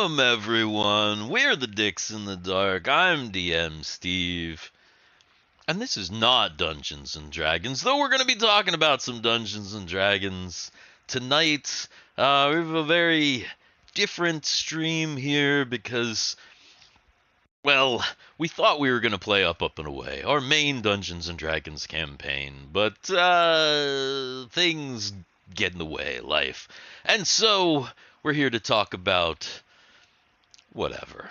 Welcome, everyone. We're the Dix in the Dark. I'm DM Steve. And this is not Dungeons and Dragons, though we're going to be talking about some Dungeons and Dragons tonight. We have a very different stream here because, well, we thought we were going to play Up, Up, and Away, our main Dungeons and Dragons campaign, but things get in the way, life. And so we're here to talk about whatever.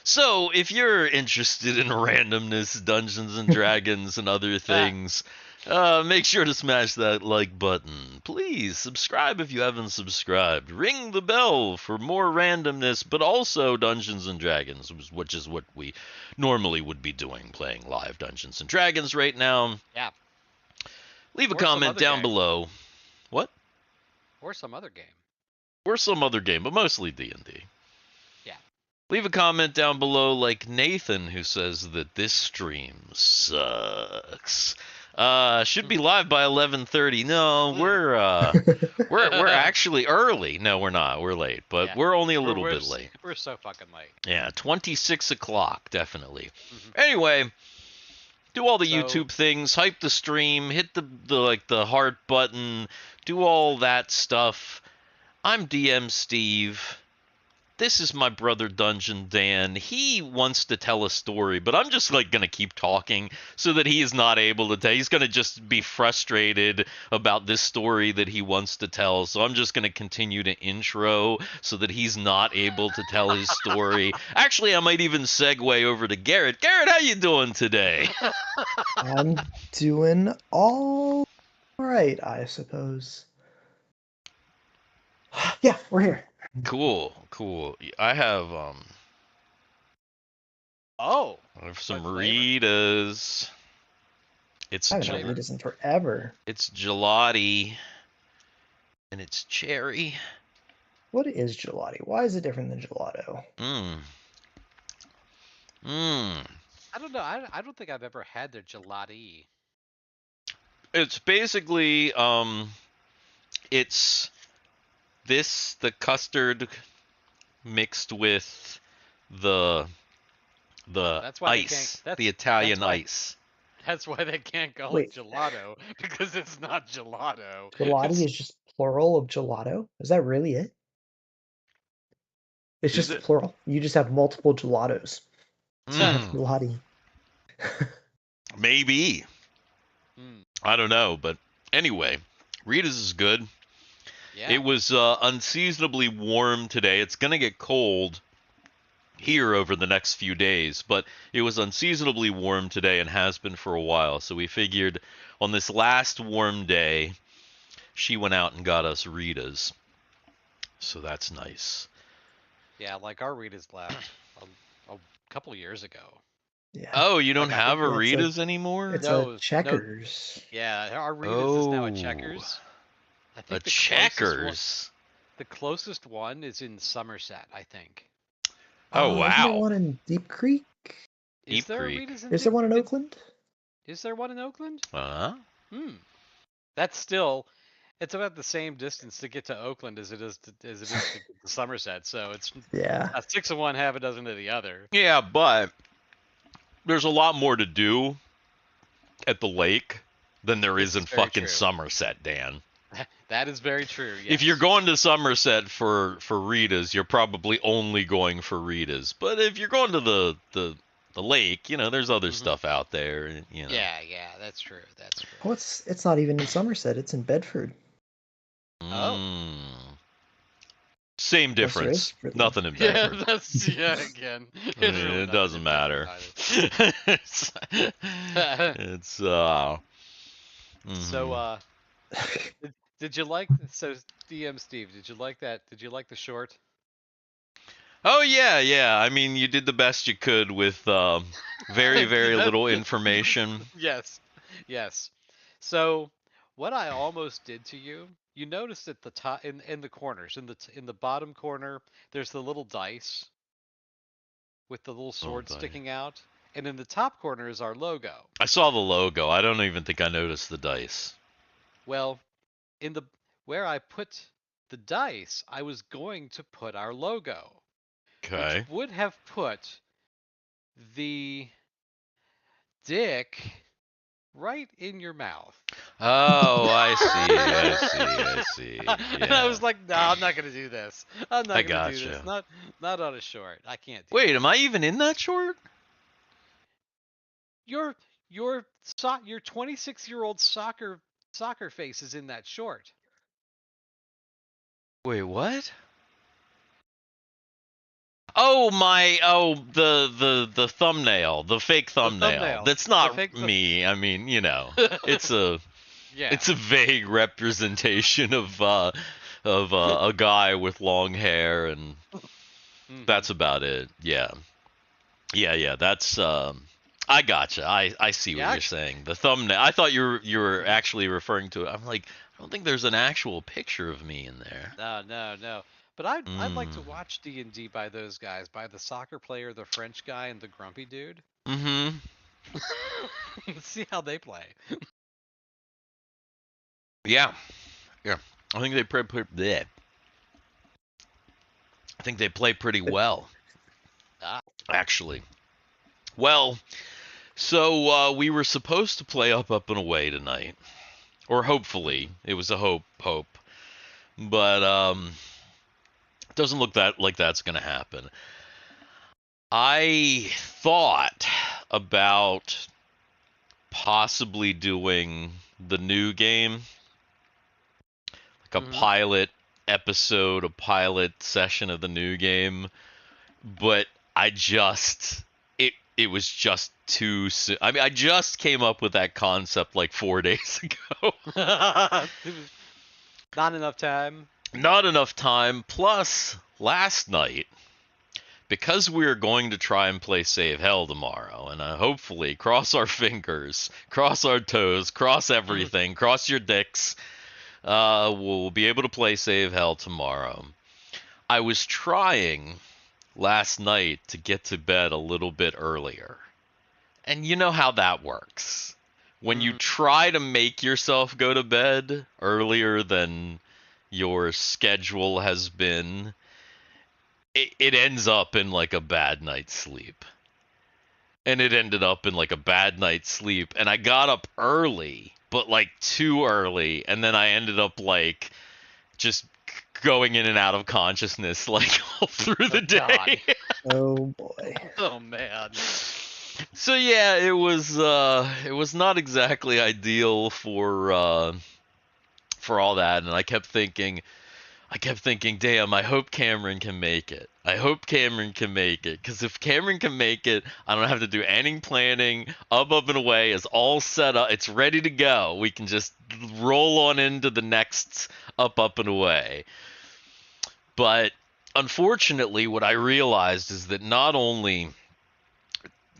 So, if you're interested in randomness, Dungeons and Dragons, and other things, make sure to smash that like button. Please subscribe if you haven't subscribed. Ring the bell for more randomness, but also Dungeons and Dragons, which is what we normally would be doing, playing live Dungeons and Dragons right now. Yeah. Leave a Or some comment other down game. below. What? Or some other game. Or some other game, but mostly D&D. Yeah. Leave a comment down below like Nathan, who says that this stream sucks. Should be live by 11:30. No, we're actually early. No, we're not. We're late, but Yeah. we're only a little bit late. We're so fucking late. Yeah, 26 o'clock, definitely. Anyway, do all the YouTube things, hype the stream, hit the heart button, do all that stuff. I'm DM Steve. This is my brother Dungeon Dan. He wants to tell a story, but I'm just gonna keep talking so that he is not able to tell. He's gonna just be frustrated about this story that he wants to tell. So I'm just gonna continue to intro so that he's not able to tell his story. Actually, I might even segue over to Garrett. Garrett, how you doing today? I'm doing all right, I suppose. Yeah, we're here. Cool. I have Oh. some What flavor? Ritas. It's I haven't had Ritas in forever. It's gelati, and it's cherry. What is gelati? Why is it different than gelato? I don't know. I don't think I've ever had their gelati. It's basically it's the custard mixed with the That's why ice, the Italian ice. That's why they can't call it gelato, because it's not gelato. Gelati is just plural of gelato? Is that really it? It's just plural. You just have multiple gelatos. It's not gelati. Maybe. I don't know, but anyway, Rita's is good. Yeah. It was unseasonably warm today. It's going to get cold here over the next few days, but it was unseasonably warm today and has been for a while. So we figured on this last warm day, she went out and got us Rita's. So that's nice. Yeah, like our Rita's left a couple years ago. Yeah. Oh, you don't have a Rita's anymore? It's a Checkers. No. Yeah, our Rita's is now a Checkers. I think a Checkers? The closest one is in Somerset, I think. Oh, wow. Is there one in Deep Creek? Is there a Rita's in Is there one in Oakland? Is there one in Oakland? That's still... It's about the same distance to get to Oakland as it is to get to Somerset, so it's a 6 of one, half a dozen of the other. Yeah, but there's a lot more to do at the lake than there is in fucking Somerset, Dan. That is very true. Yes. If you're going to Somerset for Rita's, you're probably only going for Rita's. But if you're going to the lake, you know, there's other stuff out there. You know. Yeah, that's true. That's true. Well, it's not even in Somerset. It's in Bedford. Oh. Same difference. Nothing in Bedford. Again. It doesn't matter. it's So did you like DM Steve, did you like that? Did you like the short? Oh yeah. I mean, you did the best you could with very little information. Yes. So what I almost did to you, you noticed at the top in the corners, in the bottom corner, there's the little dice with the little sword sticking out, and in the top corner is our logo. I saw the logo. I don't even think I noticed the dice. Well, where I put the dice, I was going to put our logo. Okay. which would have put the dick right in your mouth. Oh, I see. And I Yeah. was like, no, I'm not gonna do this. I'm I not gonna do this. gotcha. Not on a short. I can't do Wait, that. am I even in that short? Your your 26-year-old soccer face is in that short. Wait, what? Oh the thumbnail, the fake The thumbnail. thumbnail. That's The not fake me. I mean, it's a Yeah. it's a vague representation of a guy with long hair, and that's about it. Yeah. That's I gotcha. I see what you're saying. The thumbnail. I thought you were actually referring to it. I'm like, I don't think there's an actual picture of me in there. No. But I'd like to watch D&D by those guys, by the soccer player, the French guy, and the grumpy dude. Mm-hmm. See how they play. Yeah. I think they play. I think they play pretty well. Actually. Well, so we were supposed to play up and away tonight, or hopefully it was a hope, but it doesn't look like that's gonna happen. I thought about possibly doing the new game, like a pilot episode, a pilot session of the new game, but it was just too soon. I mean, I just came up with that concept like 4 days ago. It was not enough time. Not enough time. Plus, last night, because we're going to try and play Save Hell tomorrow, and hopefully cross our fingers, cross our toes, cross everything, cross your dicks, we'll be able to play Save Hell tomorrow. I was trying last night to get to bed a little bit earlier. And you know how that works. When you try to make yourself go to bed earlier than your schedule has been, it ends up in like a bad night's sleep. And it ended up in like a bad night's sleep. And I got up early, but like too early. And then I ended up like just going in and out of consciousness like all through the day. Oh boy. Oh man. So yeah, it was not exactly ideal for all that, and I kept thinking, damn, I hope Cameron can make it. Because if Cameron can make it, I don't have to do any planning. Up and away is all set up. It's ready to go. We can just roll on into the next up and away. But unfortunately, what I realized is that not only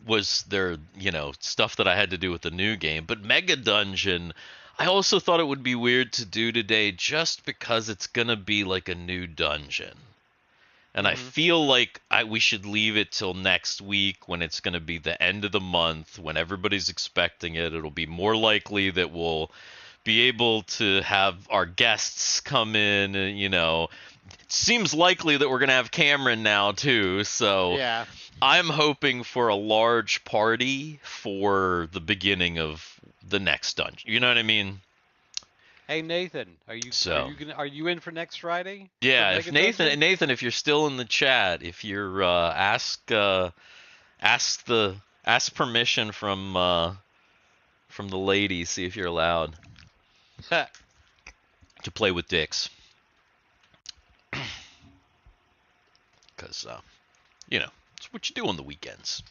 was there, stuff that I had to do with the new game, but Mega Dungeon, I also thought it would be weird to do today just because it's going to be like a new dungeon. And I feel like we should leave it till next week when it's going to be the end of the month, when everybody's expecting it. It'll be more likely that we'll be able to have our guests come in, and, it seems likely that we're going to have Cameron now too, so yeah. I'm hoping for a large party for the beginning of the next dungeon. You know what I mean? Hey Nathan, are you in for next Friday? Yeah, if Nathan, if you're still in the chat, if you're ask permission from the lady, see if you're allowed to play with dicks. Because it's what you do on the weekends.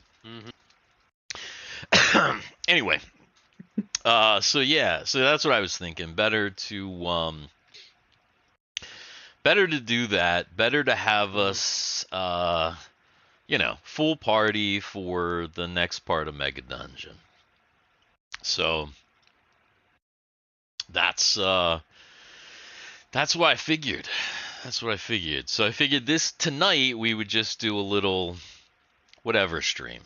Anyway, so that's what I was thinking. Better to do that. Better to have us, full party for the next part of Mega Dungeon. So that's what I figured. So I figured tonight we would just do a little whatever stream.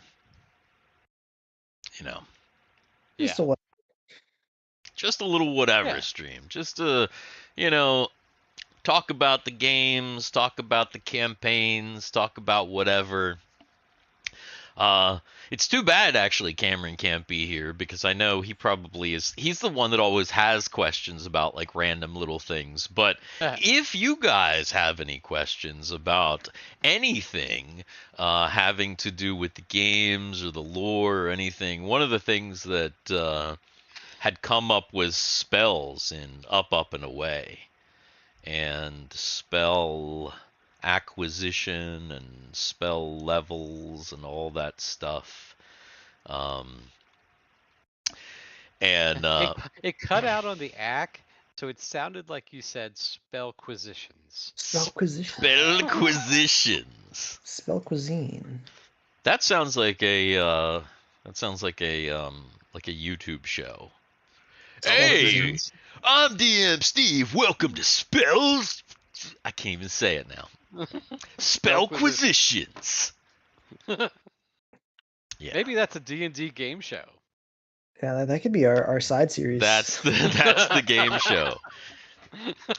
Just a what? Just a little whatever stream. Just to, talk about the games, talk about the campaigns, talk about whatever. It's too bad actually Cameron can't be here because I know he probably is. He's the one that always has questions about like random little things. But if you guys have any questions about anything having to do with the games or the lore or anything, one of the things that had come up was spells in Up, Up, and Away, and spell acquisition and spell levels and all that stuff. And it cut out on the ack, so it sounded like you said spellquisitions. Spellquisitions. Spell cuisine. That sounds like a YouTube show. Hey, I'm DM Steve. Welcome to Spells. I can't even say it now. Spellquisitions. Yeah. Maybe that's a D&D game show. Yeah, that could be our side series. That's the game show.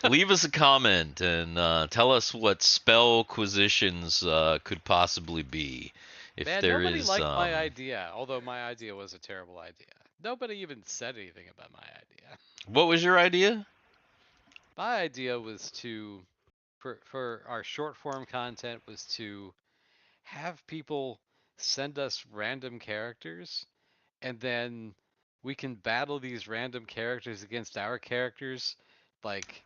Leave us a comment and tell us what spellquisitions could possibly be. If Man, there nobody is, liked my idea, although my idea was a terrible idea. Nobody even said anything about my idea. What was your idea? My idea was to, for our short form content, was to have people send us random characters, and then we can battle these random characters against our characters, like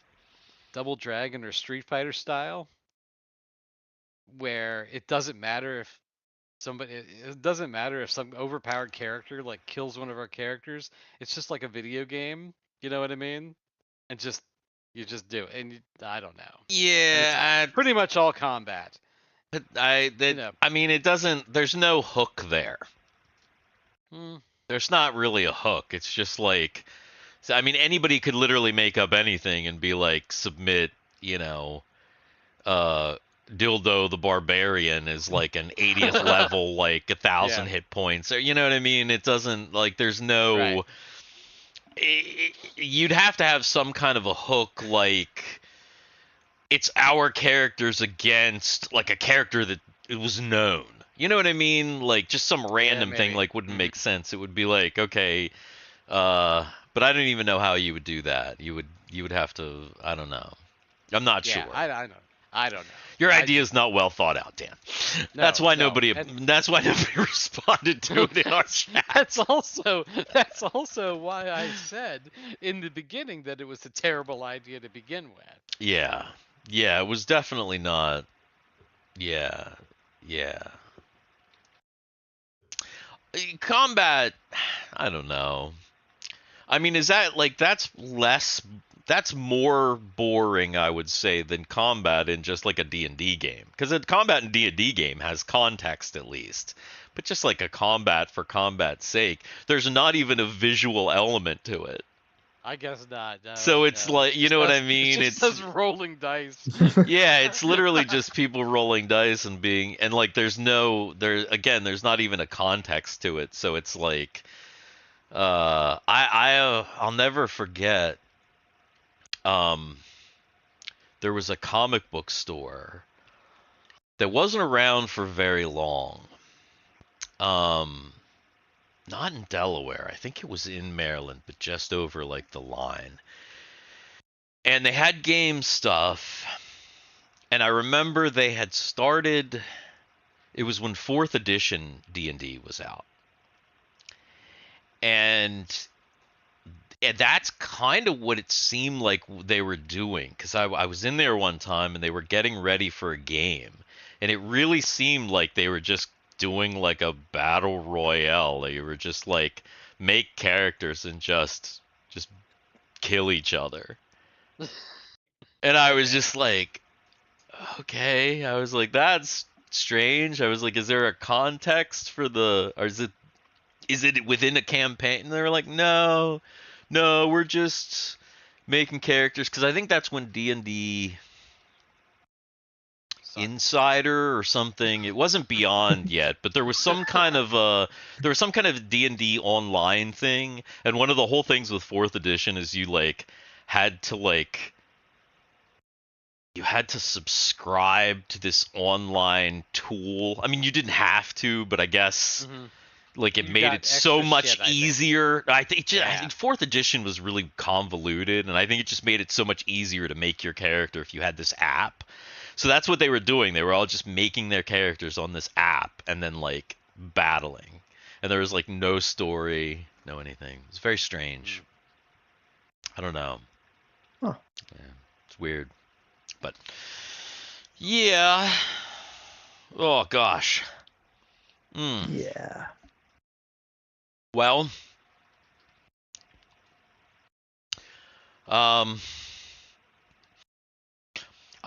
Double Dragon or Street Fighter style, where it doesn't matter if it doesn't matter if some overpowered character like kills one of our characters. It's just like a video game. You know what I mean? And you just do it, and I don't know. Yeah, pretty much all combat. I mean, it doesn't. There's no hook there. There's not really a hook. It's just like, I mean, anybody could literally make up anything and be like, submit, Dildo the Barbarian is like an 80th level, like 1,000 hit points, or you know what I mean? It doesn't like there's no. Right. You'd have to have some kind of a hook, like it's our characters against like a character that it was known. You know what I mean? Like just some random thing like wouldn't make sense. It would be like, okay, but I don't even know how you would do that. You would have to. I don't know. I'm not sure. I don't know. Your idea is not well thought out, Dan. That's why nobody responded to it in our chat. That's also why I said in the beginning that it was a terrible idea to begin with. Yeah, it was definitely not. Yeah. Combat, I don't know. I mean, is that like that's more boring, I would say, than combat in just like a D&D game. Because a combat in D&D game has context at least. But just like a combat for combat's sake, there's not even a visual element to it. I guess not. No, so it's like, you know what I mean? It's just rolling dice. Yeah, it's literally just people rolling dice and like there's not even a context to it. So it's like, I'll never forget. There was a comic book store that wasn't around for very long. Not in Delaware. I think it was in Maryland, but just over like the line. And they had game stuff. And I remember they had started. It was when 4th edition D&D was out. And that's kind of what it seemed like they were doing, because I was in there one time and they were getting ready for a game, and it really seemed like they were just doing like a battle royale. They were just like make characters and just kill each other. And I was just like, okay. I was like, that's strange. I was like, is there a context for or is it within a campaign? And they were like, no, we're just making characters, because I think that's when D&D Insider or something. It wasn't Beyond yet, but there was some kind of D&D online thing, and one of the whole things with 4th edition is you like had to like you had to subscribe to this online tool. I mean, you didn't have to, but I guess like it You made got it so extra much shit, I think. easier. I think Yeah. I think fourth edition was really convoluted, and I think it just made it so much easier to make your character if you had this app. So that's what they were doing. They were all just making their characters on this app and then like battling. And there was like no story, no anything. It's very strange. I don't know. Huh. Yeah, it's weird. But yeah. Oh gosh. Yeah. Well, I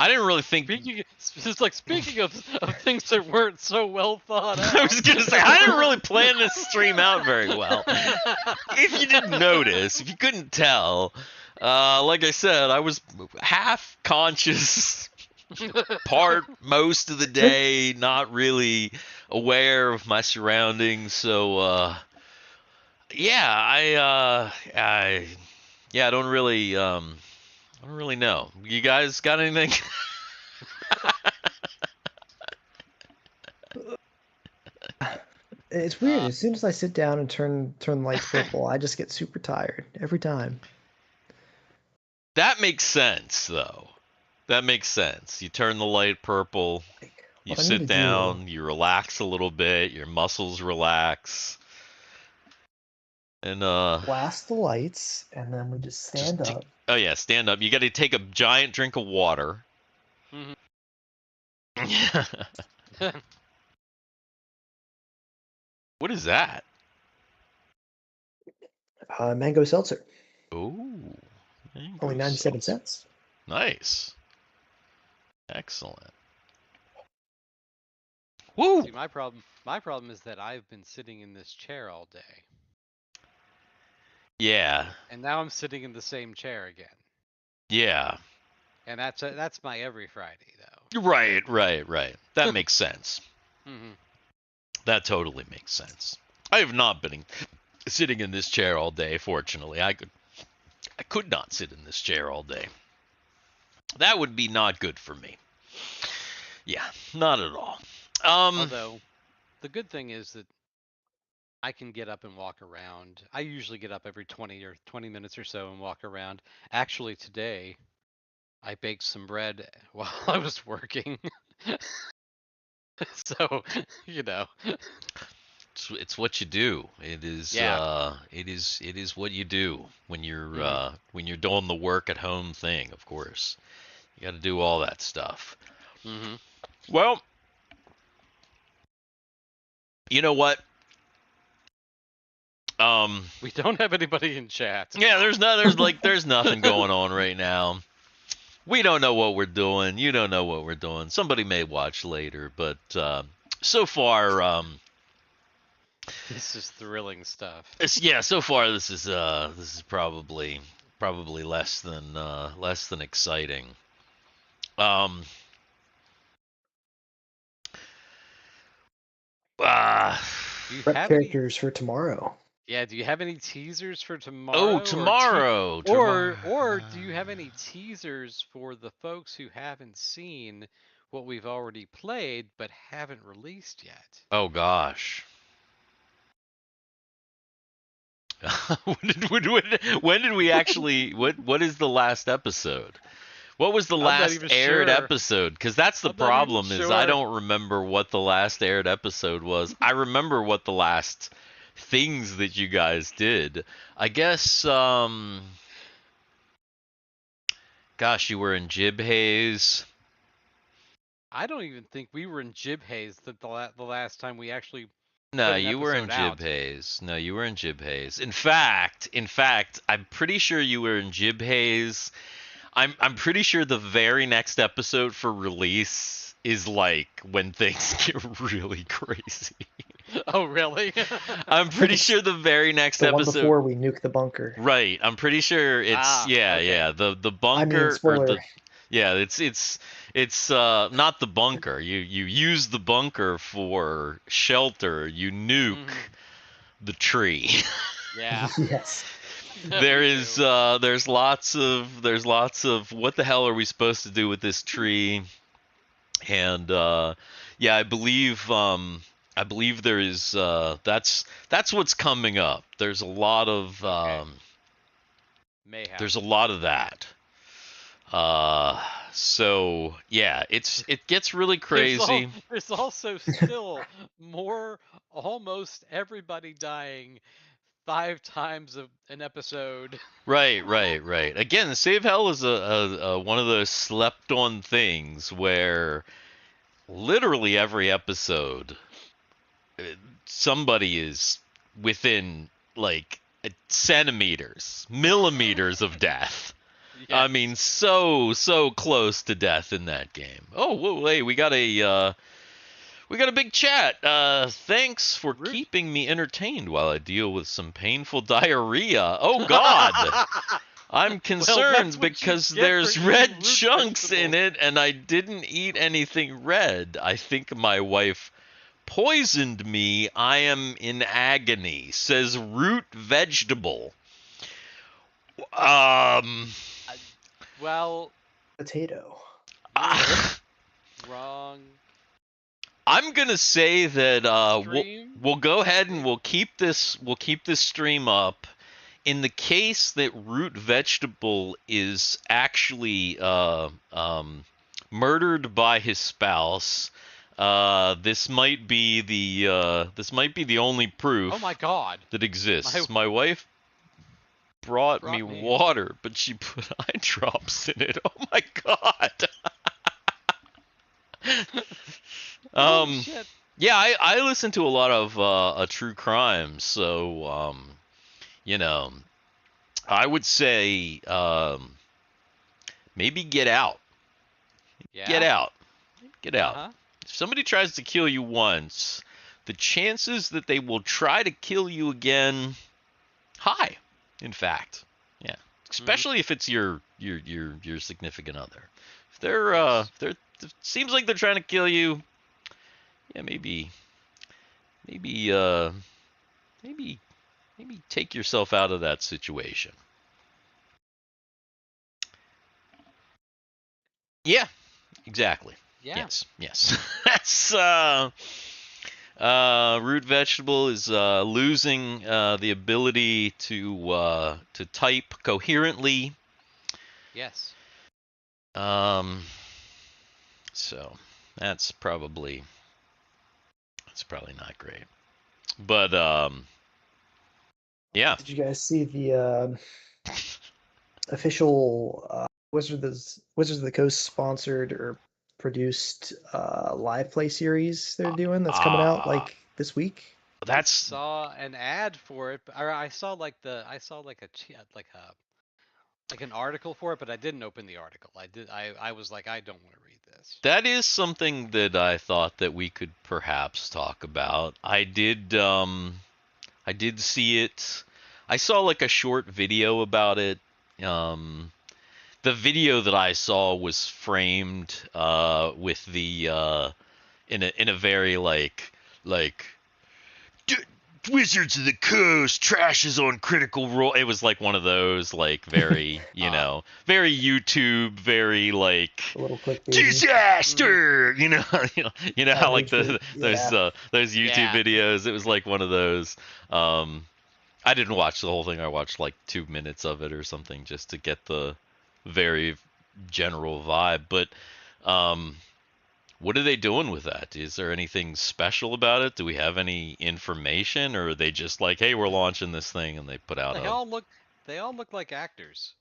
didn't really think. Speaking of things that weren't so well thought out. I was gonna say I didn't really plan this stream out very well. If you didn't notice, if you couldn't tell, like I said, I was half conscious, most of the day, not really aware of my surroundings. So yeah, I don't really know. You guys got anything? It's weird. As soon as I sit down and turn the lights purple, I just get super tired every time. That makes sense, though. That makes sense. You turn the light purple, you sit down, you relax a little bit, your muscles relax, and blast the lights, and then we just stand up. Oh yeah, stand up. You got to take a giant drink of water. What is that? Mango seltzer. Ooh. Only 97 cents. Nice. Excellent. Woo! See, my problem is that I've been sitting in this chair all day. Yeah. And now I'm sitting in the same chair again. Yeah. And that's my every Friday, though. Right. That makes sense. That totally makes sense. I have not been sitting in this chair all day, fortunately. I could not sit in this chair all day. That would be not good for me. Yeah, not at all. Although, the good thing is that I can get up and walk around. I usually get up every 20 minutes or so and walk around. Actually, today, I baked some bread while I was working. So, you know. It's what you do. It is it is what you do when you're doing the work at home thing, of course. You got to do all that stuff. Well, you know what? We don't have anybody in chat. Yeah, there's nothing going on right now. We don't know what we're doing. You don't know what we're doing. Somebody may watch later, but so far this is thrilling stuff. So far this is probably less than exciting. Prep characters for tomorrow. Yeah, do you have any teasers for tomorrow? Oh, tomorrow. Or do you have any teasers for the folks who haven't seen what we've already played but haven't released yet? Oh gosh. When did we actually what is the last episode? What was the last aired episode? Because that's the problem is I don't remember what the last aired episode was. I remember what the last things that you guys did. I guess gosh, you were in Jib Haze. I don't even think we were in Jib Haze the last time we actually No, you were in Jib Haze. No, you were in Jib Haze. In fact, I'm pretty sure you were in Jib Haze. I'm pretty sure the very next episode for release is like when things get really crazy. Oh, really? I'm pretty sure the very next the episode. One before we nuke the bunker. Right. I'm pretty sure it's the bunker. It's not the bunker. You use the bunker for shelter. You nuke the tree. Yeah. Yes. there's lots of what the hell are we supposed to do with this tree? And yeah, I believe there is that's what's coming up. There's a lot of Mayhem. there's a lot of that. So yeah, it gets really crazy. There's also still more, almost everybody dying 5 times an episode. Right. Again, Save Hell is a one of those slept-on things where literally every episode somebody is within like centimeters, millimeters of death. Yes. I mean, so close to death in that game. Oh, whoa, hey, we got a big chat. Thanks for keeping me entertained while I deal with some painful diarrhea. Oh God. I'm concerned because there's red chunks in it and I didn't eat anything red. I think my wife poisoned me. I am in agony, says Root Vegetable. Well, potato. Wrong. I'm gonna say that we'll go ahead and we'll keep this stream up. In the case that Root Vegetable is actually murdered by his spouse, this might be the only proof. Oh my God. That exists. My wife brought me water, but she put eye drops in it. Oh my God. Shit. Yeah, I listen to a lot of true crime, so you know, I would say maybe get out. Yeah. Get out. Uh-huh. If somebody tries to kill you once, the chances that they will try to kill you again, high. In fact, yeah, especially if it's your significant other. If it seems like they're trying to kill you, yeah, maybe take yourself out of that situation. Yeah, exactly. Yeah. Yes. That's Root Vegetable is losing the ability to type coherently. Yes. So that's probably not great. But yeah. Did you guys see the official Wizards of the Coast sponsored or produced live play series they're doing that's coming out like this week? I saw an ad for it, or I saw like an article for it, but I didn't open the article. I was like, I don't want to read this. That is something that I thought that we could perhaps talk about. I did see it. I saw like a short video about it. The video that I saw was framed with the in a very like Wizards of the Coast trashes on Critical Role. It was like one of those like very very YouTube, very like a little quick disaster. You know how like those YouTube videos. It was like one of those. I didn't watch the whole thing. I watched like 2 minutes of it or something just to get the very general vibe. But what are they doing with that? Is there anything special about it? Do we have any information, or are they just like, hey, we're launching this thing, and they put out They all look like actors.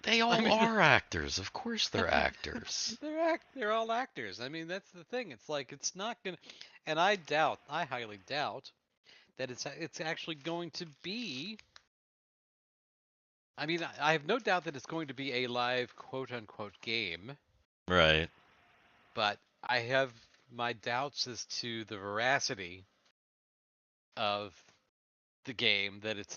They all are actors. Of course they're actors. They're all actors. I mean, that's the thing. It's like it's not gonna, and I highly doubt that it's actually going to be. I mean, I have no doubt that it's going to be a live quote unquote game. Right. But I have my doubts as to the veracity of the game, that it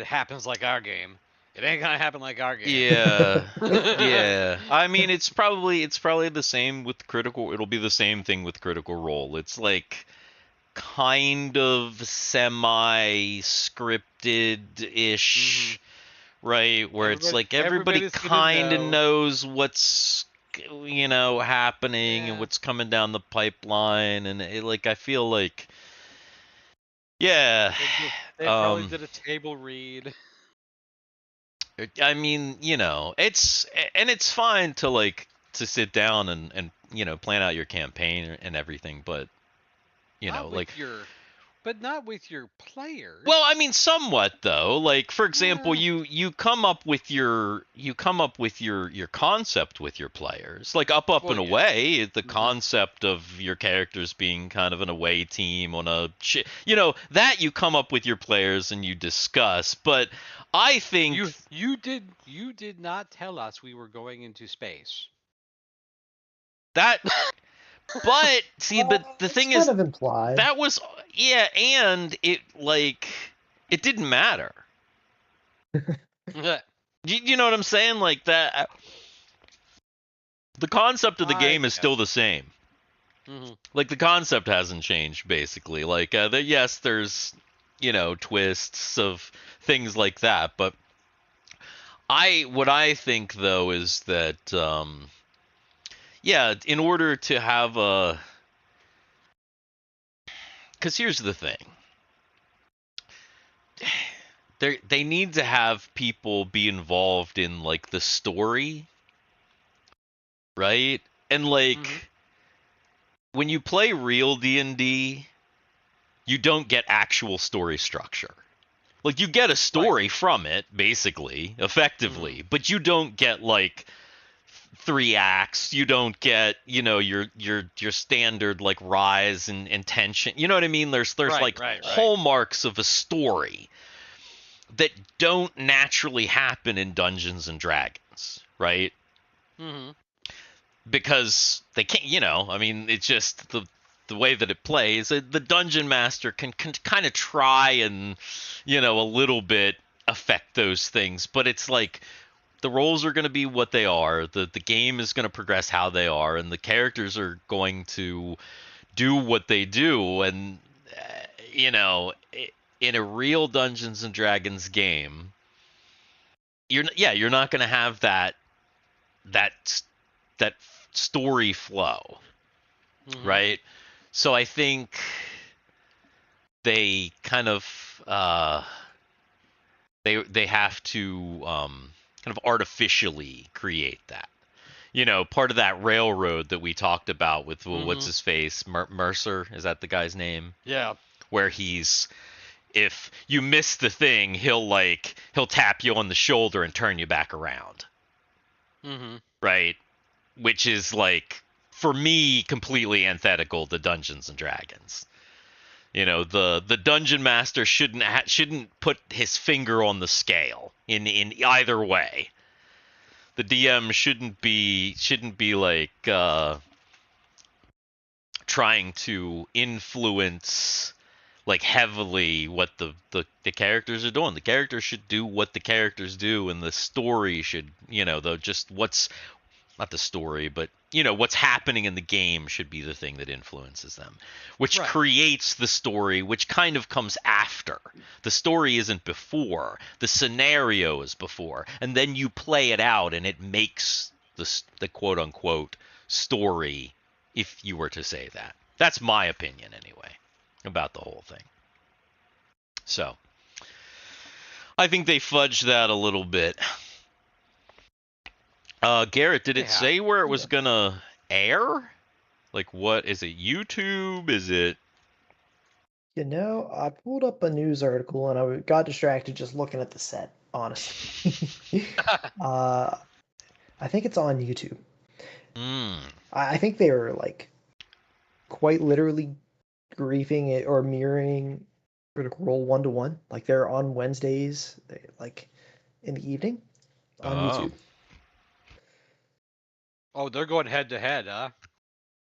happens like our game. It ain't gonna happen like our game. Yeah. Yeah. I mean, it's probably the same with Critical. It'll be the same thing with Critical Role. It's like kind of semi-scripted-ish, right? Where it's like everybody kind of knows what's happening and what's coming down the pipeline, and I feel like, yeah, they probably did a table read. I mean, it's fine to sit down and plan out your campaign and everything, but but not with your players. Well, I mean, somewhat though. Like, for example, you come up with your concept with your players. Like up and away, the concept of your characters being kind of an away team on a that you come up with your players and you discuss. But I think you did not tell us we were going into space. That But see, but the thing is, kind of implied. That was and it didn't matter. You know what I'm saying? Like that. The concept of the game is still the same. Mm-hmm. Like the concept hasn't changed, basically. Like yes, there's twists of things like that, but what I think though is that in order to have because here's the thing. They need to have people be involved in the story, right? And when you play real D&D, you don't get actual story structure. You get a story from it, basically, effectively, but you don't get 3 acts. You don't get your standard rise and tension. You know what I mean? There's hallmarks of a story that don't naturally happen in Dungeons and Dragons, right? Mm-hmm. Because they can't. I mean, it's just the way that it plays. The dungeon master can kind of try and a little bit affect those things, but it's the roles are going to be what they are. The game is going to progress how they are, and the characters are going to do what they do. And in a real Dungeons and Dragons game, you're not going to have that story flow, right? So I think they kind of they have to kind of artificially create that. Part of that railroad that we talked about with what's his face, Mercer, is that the guy's name? Yeah. Where if you miss the thing, he'll tap you on the shoulder and turn you back around. Mm-hmm. Right? Which is for me completely antithetical to Dungeons and Dragons. The dungeon master shouldn't put his finger on the scale in either way. The DM shouldn't be trying to influence heavily what the characters are doing. The characters should do what the characters do, and the story should what's not the story, but what's happening in the game should be the thing that influences them, which creates the story, which kind of comes after. The story isn't before, the scenario is before, and then you play it out and it makes the quote unquote story, if you were to say that. That's my opinion anyway about the whole thing. So I think they fudged that a little bit. Garrett, did it say where it was gonna air? What is it? YouTube? Is it? I pulled up a news article and I got distracted just looking at the set, honestly. I think it's on YouTube. I think they were quite literally griefing it or mirroring Critical Role 1-to-1. They're on Wednesdays, in the evening on YouTube. Oh, they're going head to head, huh?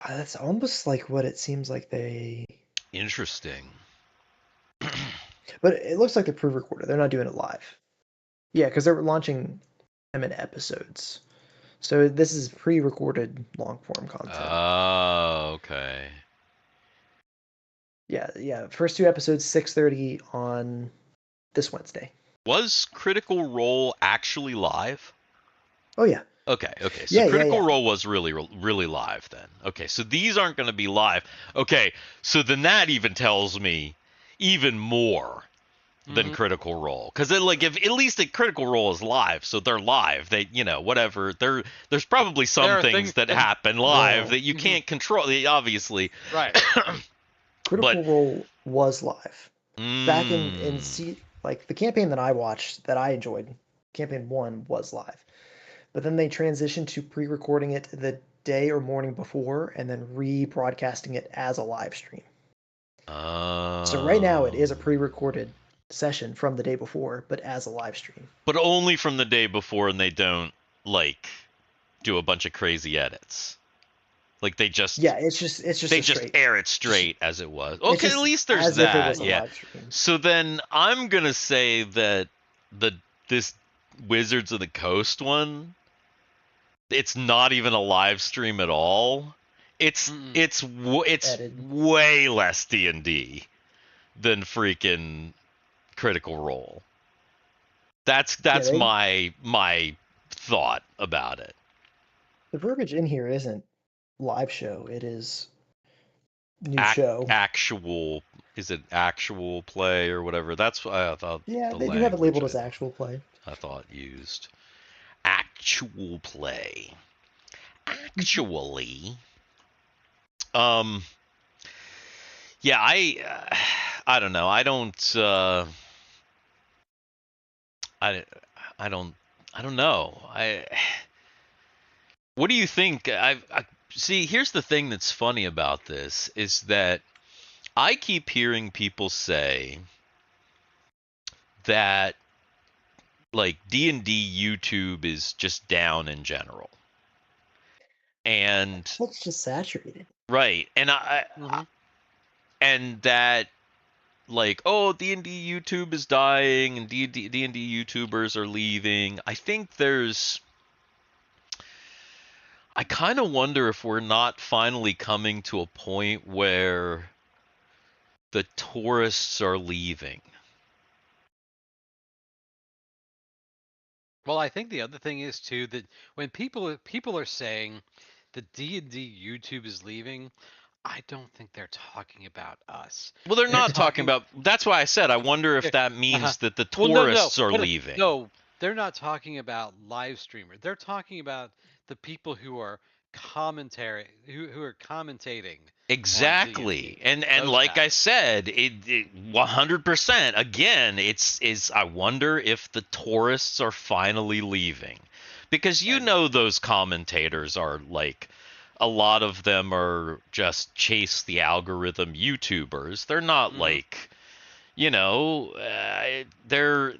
That's almost what it seems like they. Interesting. But it looks like they're pre-recorded. They're not doing it live. Yeah, because they're launching them in episodes. So this is pre-recorded long-form content. Oh, okay. Yeah. First 2 episodes, 6:30 on this Wednesday. Was Critical Role actually live? Oh yeah. Okay. So Yeah, Critical yeah. Role was really live then. Okay, so these aren't going to be live. Okay, so then that even tells me even more than Critical Role, because like if at least a Critical Role is live, so they're live. They whatever. There's probably some things that happen live that you can't control. Obviously, right. Critical Role was live back in mm, like the campaign that I watched that I enjoyed. Campaign 1 was live, but then they transitioned to pre-recording it the day or morning before, and then rebroadcasting it as a live stream. So right now it is a pre-recorded session from the day before, but as a live stream. but only from the day before, and they don't like do a bunch of crazy edits. Like they just it's just they a just straight air it straight as it was. it's Okay, at just least there's as if it was that. a Yeah. live stream. So then I'm gonna say that this Wizards of the Coast one, it's not even a live stream at all. It's way less D&D than freaking Critical Role. That's my thought about it. The verbiage in here isn't live show. It is new show. Actual, is it actual play or whatever? That's what I thought. Yeah, The they do have it language labeled as actual play. I thought used actual play. Actually, yeah, I don't know. I don't know. What do you think? I see. Here's the thing that's funny about this is that I keep hearing people say that like D&D YouTube is just down in general. And It's just saturated. right. And and that like, oh, D&D YouTube is dying and D&D YouTubers are leaving. I kind of wonder if we're not finally coming to a point where the tourists are leaving. Well, I think the other thing is too that when people are saying the D&D YouTube is leaving, I don't think they're talking about us. Well, they're not talking about. That's why I said I wonder if that means that the Well, tourists are leaving. No, they're not talking about live streamers. They're talking about the people who are who are commentating. Exactly. And like I said, it 100% again, it's I wonder if the tourists are finally leaving. Because those commentators are like a lot of them are just chase the algorithm YouTubers. They're not like they're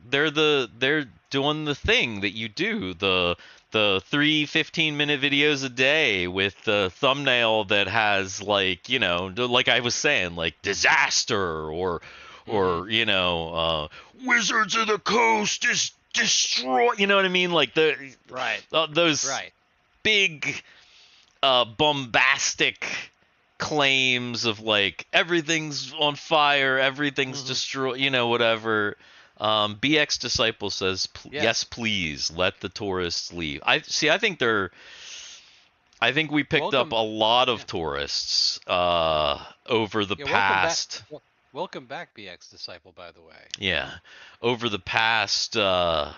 doing the thing that you do, the 3 15-minute videos a day with the thumbnail that has like like I was saying, like disaster or Wizards of the Coast is destroy, you know what I mean, like those big bombastic claims of like everything's on fire, everything's destroyed, whatever. BX Disciple says, yes, please let the tourists leave. I think we picked up a lot of tourists over the past. Welcome back, BX Disciple, by the way. Yeah, over the past I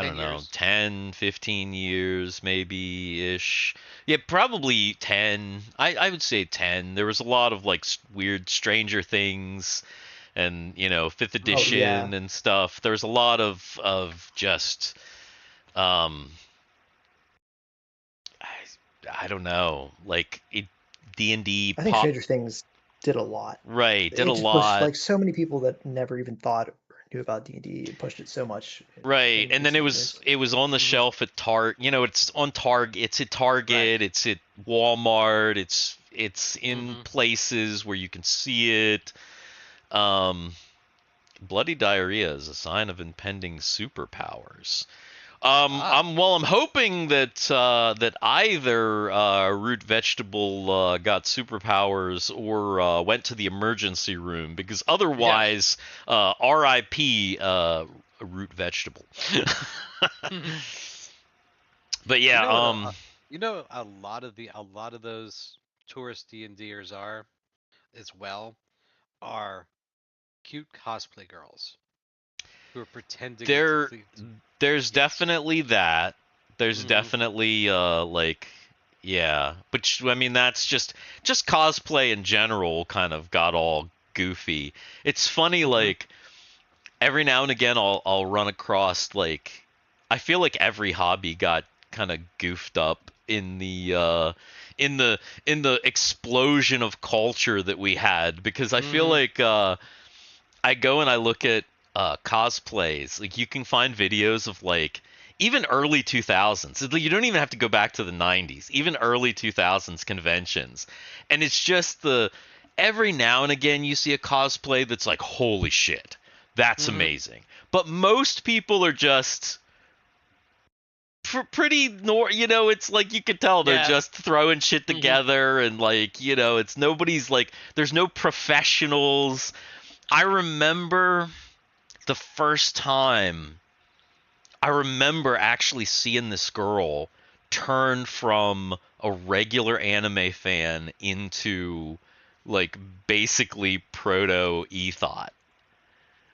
don't know, 10, 15 years maybe-ish. Yeah, probably 10. I would say 10. There was a lot of like weird Stranger Things and, 5th edition and stuff. There was a lot of just I don't know, like D&D I think Stranger Things did a lot. Right, did a lot. Pushed, like so many people that never even thought or knew about D&D pushed it so much. Right, and then it was on the shelf at Target. It's on Target. It's at Target. Right. It's at Walmart. It's in places where you can see it. Bloody diarrhea is a sign of impending superpowers. I'm hoping that that either root vegetable got superpowers or went to the emergency room, because otherwise, R.I.P. Root vegetable. But yeah, you know, a lot of those tourist D&Ders are, as well, are cute cosplay girls who are pretending there's yes. definitely that. There's Mhm. definitely like, yeah, but I mean that's just cosplay in general kind of got all goofy. It's funny, like every now and again I'll run across, like, I feel like every hobby got kind of goofed up in the in the explosion of culture that we had, because I feel like I go and I look at cosplays. Like, you can find videos of, like, even early 2000s. You don't even have to go back to the 90s. Even early 2000s conventions. And it's just every now and again you see a cosplay that's like, holy shit, that's amazing. But most people are just pretty it's like you could tell they're just throwing shit together, and like, it's nobody's like, there's no professionals. I remember the first time I remember actually seeing this girl turn from a regular anime fan into, like, basically proto ethot,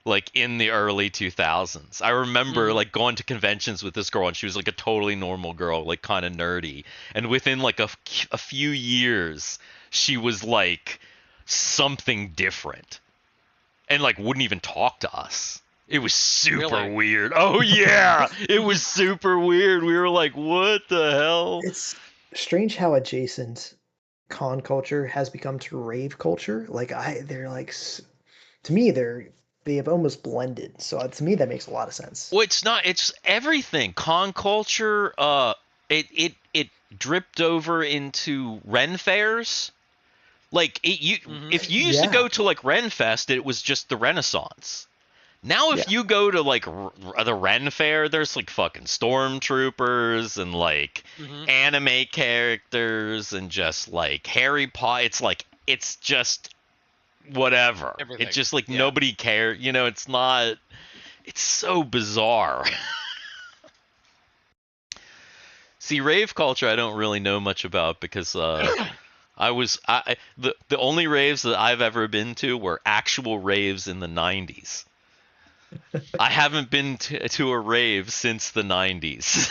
like in the early 2000s. I remember like going to conventions with this girl, and she was like a totally normal girl, like kind of nerdy, and within like a few years she was like something different, and like wouldn't even talk to us. It was super weird. Oh yeah, it was super weird. We were like, what the hell? It's strange how adjacent con culture has become to rave culture. Like they're like, to me, they have almost blended. So to me, that makes a lot of sense. Well, it's not. It's everything. Con culture. It dripped over into Ren fairs. Like if you used to go to like Ren Fest, it was just the Renaissance. Now, if you go to like the Ren Fair, there's like fucking stormtroopers and like anime characters and just like Harry Potter. It's like, it's just whatever. Everything. It's just like nobody cares. It's not. It's so bizarre. See, rave culture I don't really know much about, because the only raves that I've ever been to were actual raves in the 90s. I haven't been to a rave since the 90s.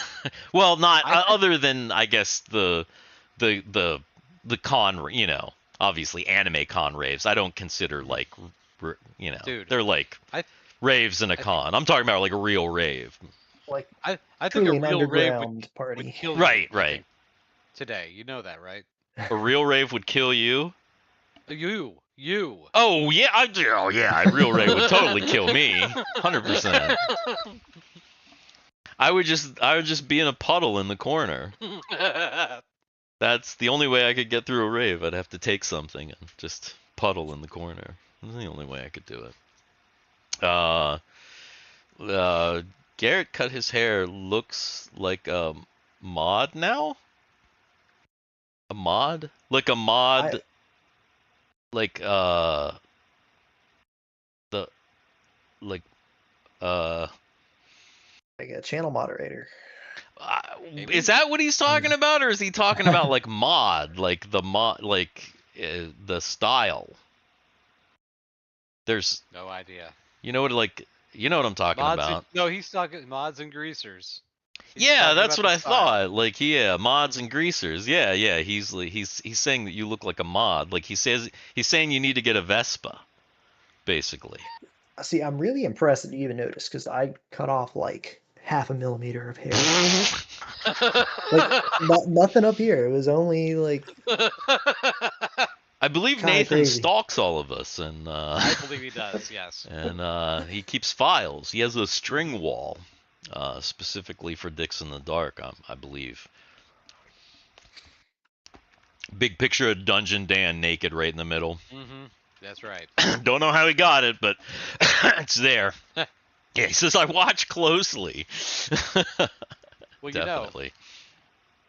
Well, not other than, I guess, the con, obviously anime con raves. I don't consider like, Dude, they're like raves in a con. I'm talking about like a real rave. Like, I think a an real rave underground party. would kill you. Right. Today, you know that, right? A real rave would kill you? You. Oh yeah, a real rave would totally kill me, 100%. I would just be in a puddle in the corner. That's the only way I could get through a rave. I'd have to take something and just puddle in the corner. That's the only way I could do it. Garrett cut his hair. Looks like a mod now. A mod? Like a mod. Like the like like a channel moderator. Is that what he's talking about, or is he talking about like mod, like the mod, like the style? There's no idea. You know what I'm talking about? No, he's talking mods and greasers. Yeah, that's what I thought. Like, yeah, mods and greasers. Yeah. He's saying that you look like a mod. Like, he's saying you need to get a Vespa, basically. See, I'm really impressed that you even noticed, because I cut off like 0.5 millimeter of hair. Like, nothing up here. It was only like. I believe Nathan stalks all of us, and I believe he does. Yes. And he keeps files. He has a string wall. Specifically for Dix In The Dark, I believe. Big picture of Dungeon Dan naked right in the middle. That's right. Don't know how he got it, but it's there. Yeah, he says I watch closely. Well, Definitely.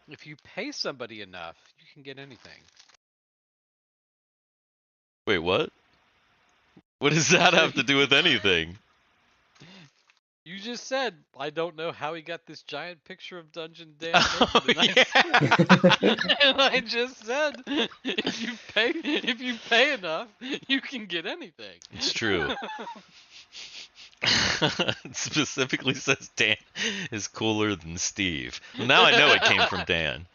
If you pay somebody enough, you can get anything. Wait, what? What does that have to do with anything? You just said I don't know how he got this giant picture of Dungeon Dan. Oh, yeah. And I just said if you pay enough, you can get anything. It's true. It specifically says Dan is cooler than Steve. Well, now I know it came from Dan.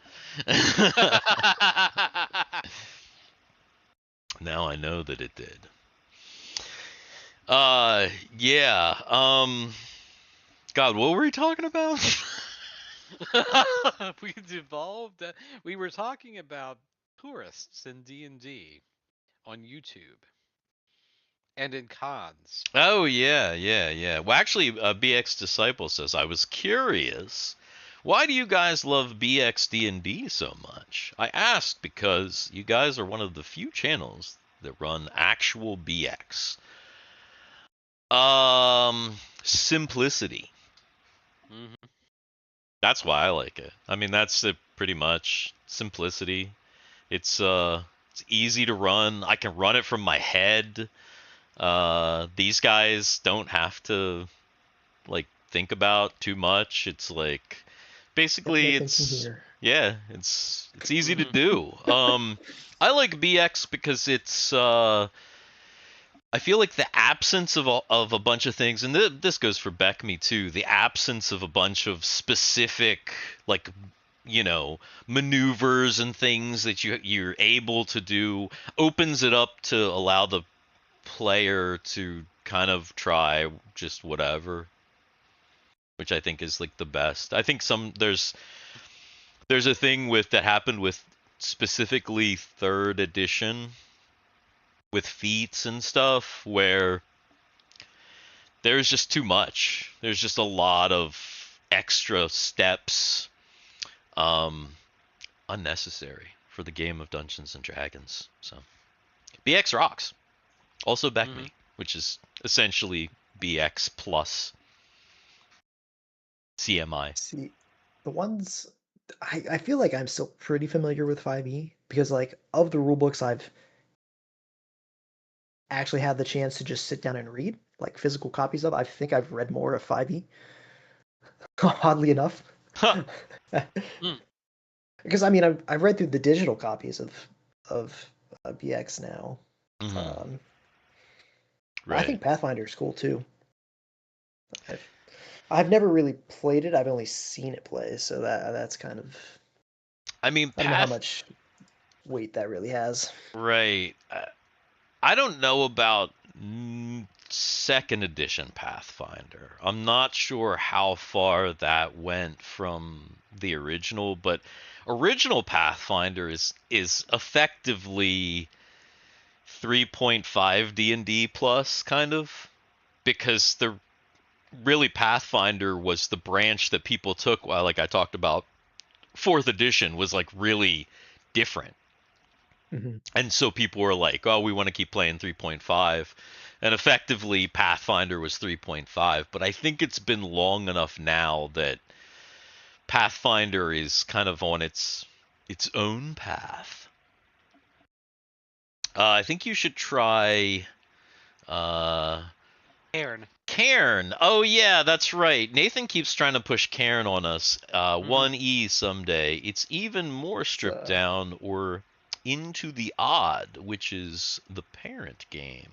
Now I know that it did. Yeah. God, what were we talking about? We devolved. We were talking about tourists in D&D on YouTube and in cons. Oh, yeah. Well, actually, BX Disciple says, I was curious. Why do you guys love BX D&D so much? I asked because you guys are one of the few channels that run actual BX. Simplicity. Mm-hmm. That's why I like it. I mean, that's it pretty much. Simplicity. It's easy to run. I can run it from my head. These guys don't have to like think about too much. It's like basically it's easy to do. I like BX because it's I feel like the absence of a bunch of things, and this goes for Beckme too. The absence of a bunch of specific like maneuvers and things that you're able to do opens it up to allow the player to kind of try just whatever, which I think is like the best. I think there's a thing that happened with specifically third edition with feats and stuff where there's just too much. There's just a lot of extra steps unnecessary for the game of Dungeons and Dragons. So BX rocks. Also Beckme, which is essentially BX plus CMI. See, the ones I feel like I'm still pretty familiar with 5e because like of the rule books I've actually had the chance to just sit down and read, like physical copies of, I think I've read more of 5e. Oddly enough. Huh. Because I mean I've read through the digital copies of BX now. Right. I think Pathfinder is cool too. I've never really played it. I've only seen it play, so that's kind of. I mean, I don't know how much weight that really has. Right. I don't know about second edition Pathfinder. I'm not sure how far that went from the original, but original Pathfinder is effectively 3.5 D&D plus kind of, because the really Pathfinder was the branch that people took, while like I talked about fourth edition was like really different. And so people were like, oh, we want to keep playing 3.5. And effectively, Pathfinder was 3.5. But I think it's been long enough now that Pathfinder is kind of on its own path. I think you should try Cairn. Oh, yeah, that's right. Nathan keeps trying to push Cairn on us. 1E someday. It's even more stripped down, or Into the Odd, which is the parent game.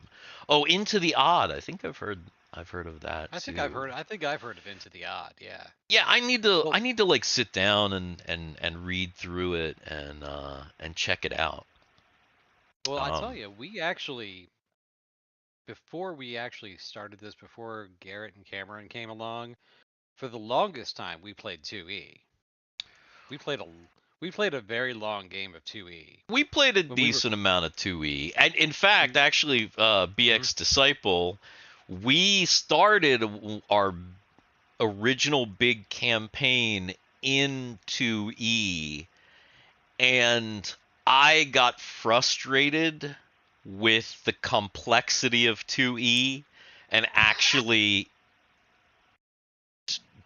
Oh, Into the Odd. I think I've heard of that. I think I've heard of Into the Odd. Yeah. Yeah, I need to like sit down and read through it and check it out. Well, I tell you, before we actually started this, before Garrett and Cameron came along, for the longest time we played 2E. We played a very long game of 2E. We played a decent amount of 2E. And in fact, actually, BX Disciple, we started our original big campaign in 2E, and I got frustrated with the complexity of 2E and actually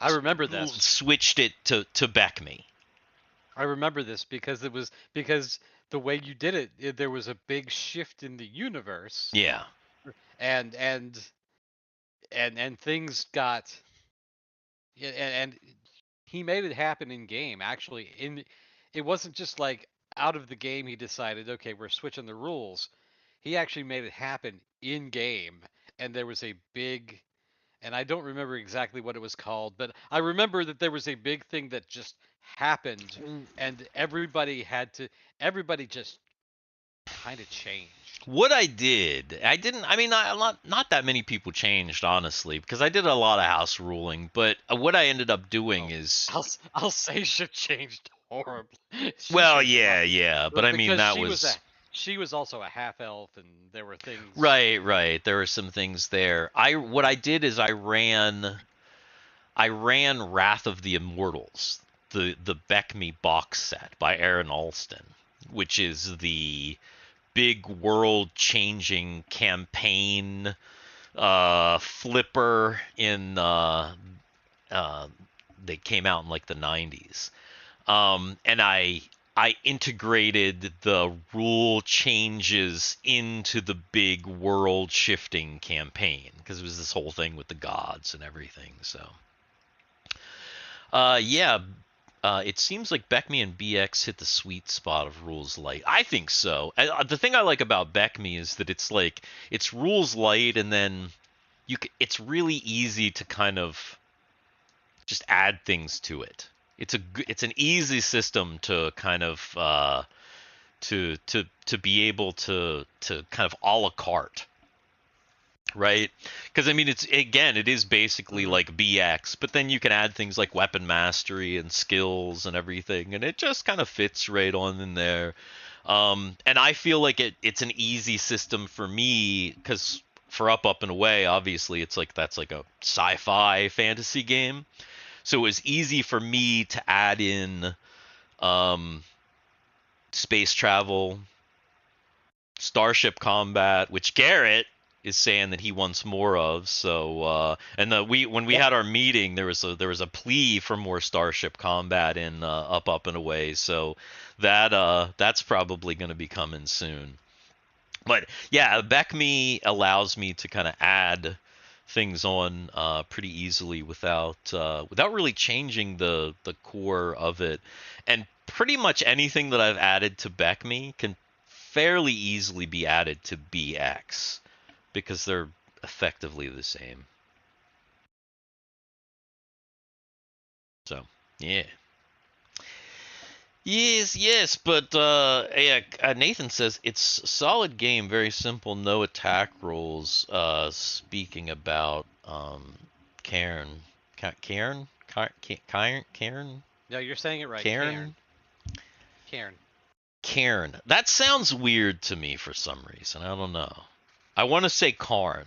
I remember this. switched it to Beckme. I remember this because the way you did it, there was a big shift in the universe. Yeah. And things got and he made it happen in game. Actually, it wasn't just like out of the game he decided, okay, we're switching the rules. He actually made it happen in game, and there was a big, and I don't remember exactly what it was called, but I remember that there was a big thing that just happened, and everybody just kind of changed. What I did, I mean, not that many people changed, honestly, because I did a lot of house ruling, but what I ended up doing is... I'll say she changed horribly. Well, yeah, but I mean, that was... She was also a half elf, and there were things... Right, there were some things there. What I did is I ran Wrath of the Immortals, the Beckme box set by Aaron Alston, which is the big world-changing campaign flipper in they came out in like the 90s. And I integrated the rule changes into the big world-shifting campaign because it was this whole thing with the gods and everything. So yeah, it seems like Beckme and BX hit the sweet spot of rules light. I think so. The thing I like about Beckme is that it's rules light, and then it's really easy to kind of just add things to it. It's an easy system to kind of to be able to kind of a la carte. Right, because I mean, it is basically like BX, but then you can add things like weapon mastery and skills and everything, and it just kind of fits right on in there. And I feel like it's an easy system for me because for Up and Away, obviously, that's like a sci-fi fantasy game, so it was easy for me to add in space travel, starship combat, which Garrett is saying that he wants more of. So and when we had our meeting, there was a plea for more starship combat in Up and Away. So that's probably going to be coming soon. But yeah, Beckme allows me to kind of add things on pretty easily without really changing the core of it. And pretty much anything that I've added to Beckme can fairly easily be added to BX, because they're effectively the same. So, yeah. Yes, but yeah, Nathan says it's a solid game, very simple, no attack rolls. Speaking about Cairn. No, you're saying it right. Cairn. That sounds weird to me for some reason. I don't know. I want to say Karn.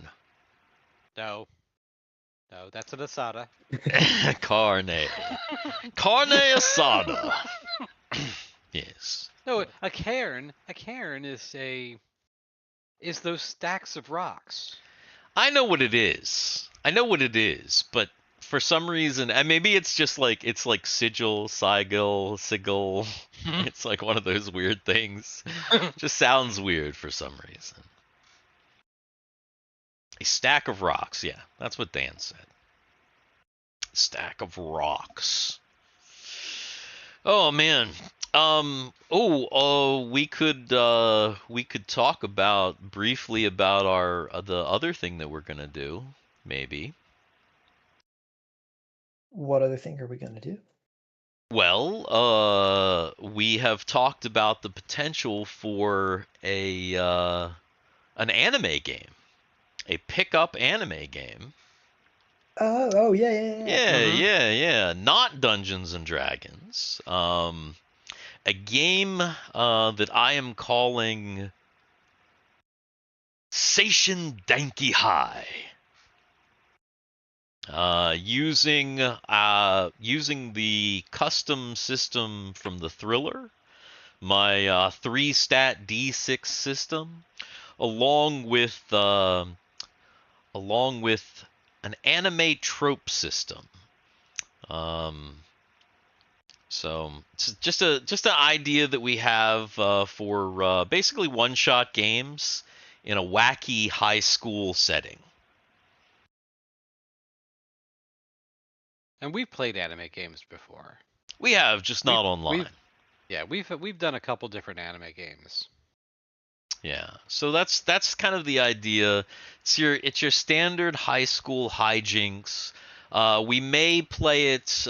No, that's an Asada. Carne Asada. Yes. No, a cairn is those stacks of rocks. I know what it is, but for some reason, and maybe it's just like sigil. It's like one of those weird things. Just sounds weird for some reason. A stack of rocks, yeah, that's what Dan said. Stack of rocks. Oh man. We could talk briefly about the other thing that we're gonna do, maybe. What other thing are we gonna do? Well, we have talked about the potential for an anime game, a pickup anime game. Oh yeah. Yeah. Not Dungeons and Dragons. A game that I am calling Seishin Danki High. Using the custom system from the Thriller, my 3-stat D6 system, along with an anime trope system So it's just an idea that we have for basically one-shot games in a wacky high school setting. And we've played anime games before. We have, just not online. We've done a couple different anime games. Yeah, so that's kind of the idea. It's your standard high school hijinks. We may play it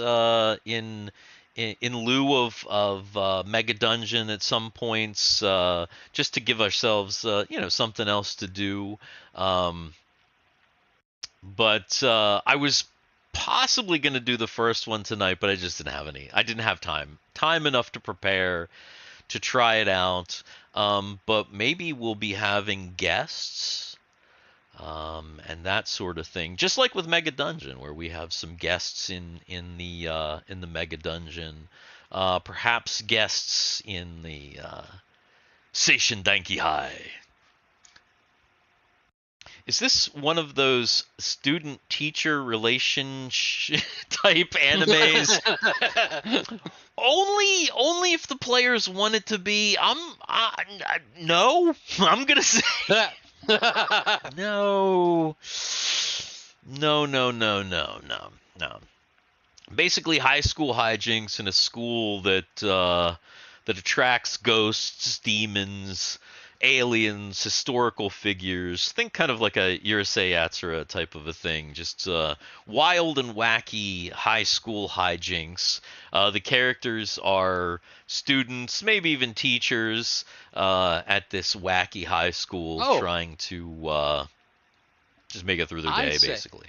in lieu of Mega Dungeon at some points, just to give ourselves something else to do. But I was possibly going to do the first one tonight, but I just didn't have any. I didn't have time enough to prepare to try it out. But maybe we'll be having guests and that sort of thing, just like with Mega Dungeon, where we have some guests in the Mega Dungeon, perhaps guests in the Seishin Danki High. Is this one of those student-teacher relationship type animes? Only if the players want it to be. No. I'm gonna say no. No. Basically, high school hijinks in a school that attracts ghosts, demons, aliens, historical figures. Think kind of like a Urusei Yatsura type of a thing. Just wild and wacky high school hijinks. The characters are students, maybe even teachers, at this wacky high school, trying to just make it through their day, basically.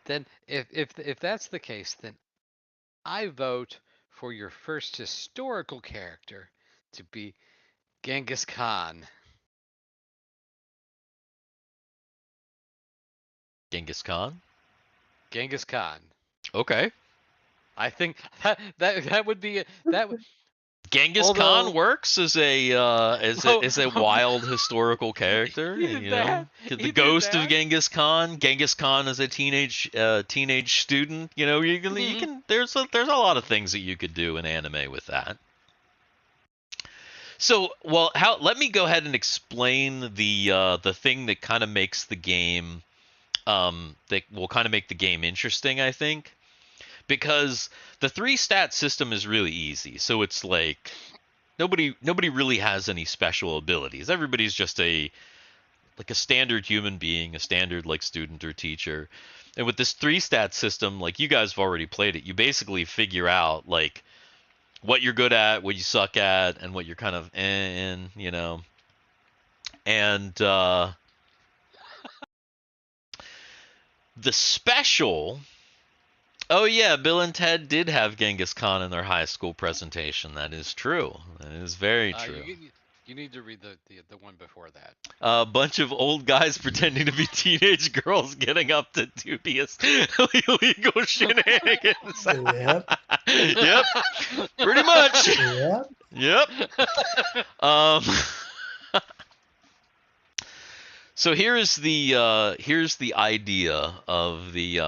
Then, if that's the case, then I vote for your first historical character to be Genghis Khan. Genghis Khan? Genghis Khan. Okay. I think that would be that. Genghis Khan works as a wild historical character. The ghost of Genghis Khan. Genghis Khan is a teenage student. You can. There's a lot of things that you could do in anime with that. So, let me go ahead and explain the thing that kind of makes the game, that will kind of make the game interesting, I think, because the 3-stat system is really easy. So it's like nobody really has any special abilities. Everybody's just a standard human being, a standard student or teacher. And with this 3-stat system, you guys have already played it, you basically figure out what you're good at, what you suck at, and what you're kind of in, And the special... Oh yeah, Bill and Ted did have Genghis Khan in their high school presentation. That is true. That is very true. You need to read the one before that. A bunch of old guys pretending to be teenage girls getting up to dubious illegal shenanigans. Yep. Pretty much. Yep. So here's the idea of the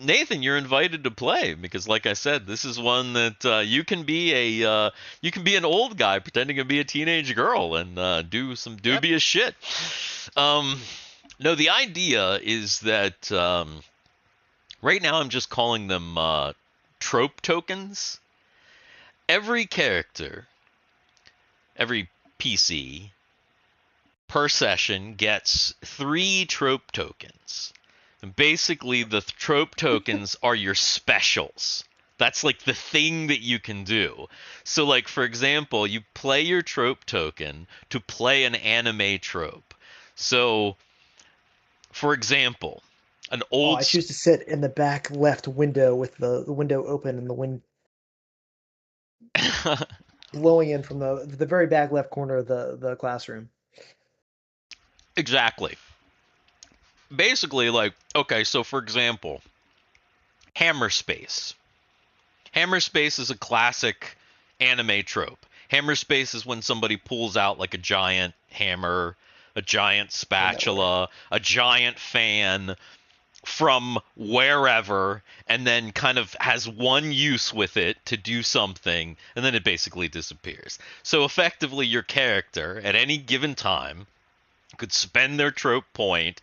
Nathan, you're invited to play, because like I said, this is one that you can be an old guy pretending to be a teenage girl and do some dubious shit. No, the idea is that right now I'm just calling them trope tokens. Every character, every PC per session gets 3 trope tokens. And basically, the trope tokens are your specials. That's the thing that you can do. So, for example, you play your trope token to play an anime trope. So, for example, an old... I choose to sit in the back left window with the window open and the wind blowing in from the very back left corner of the classroom. Exactly. Basically, okay, so for example, hammer space. Hammer space is a classic anime trope. Hammer space is when somebody pulls out a giant hammer, a giant spatula, a giant fan, from wherever and then kind of has one use with it to do something, and then it basically disappears. So effectively, your character at any given time could spend their trope point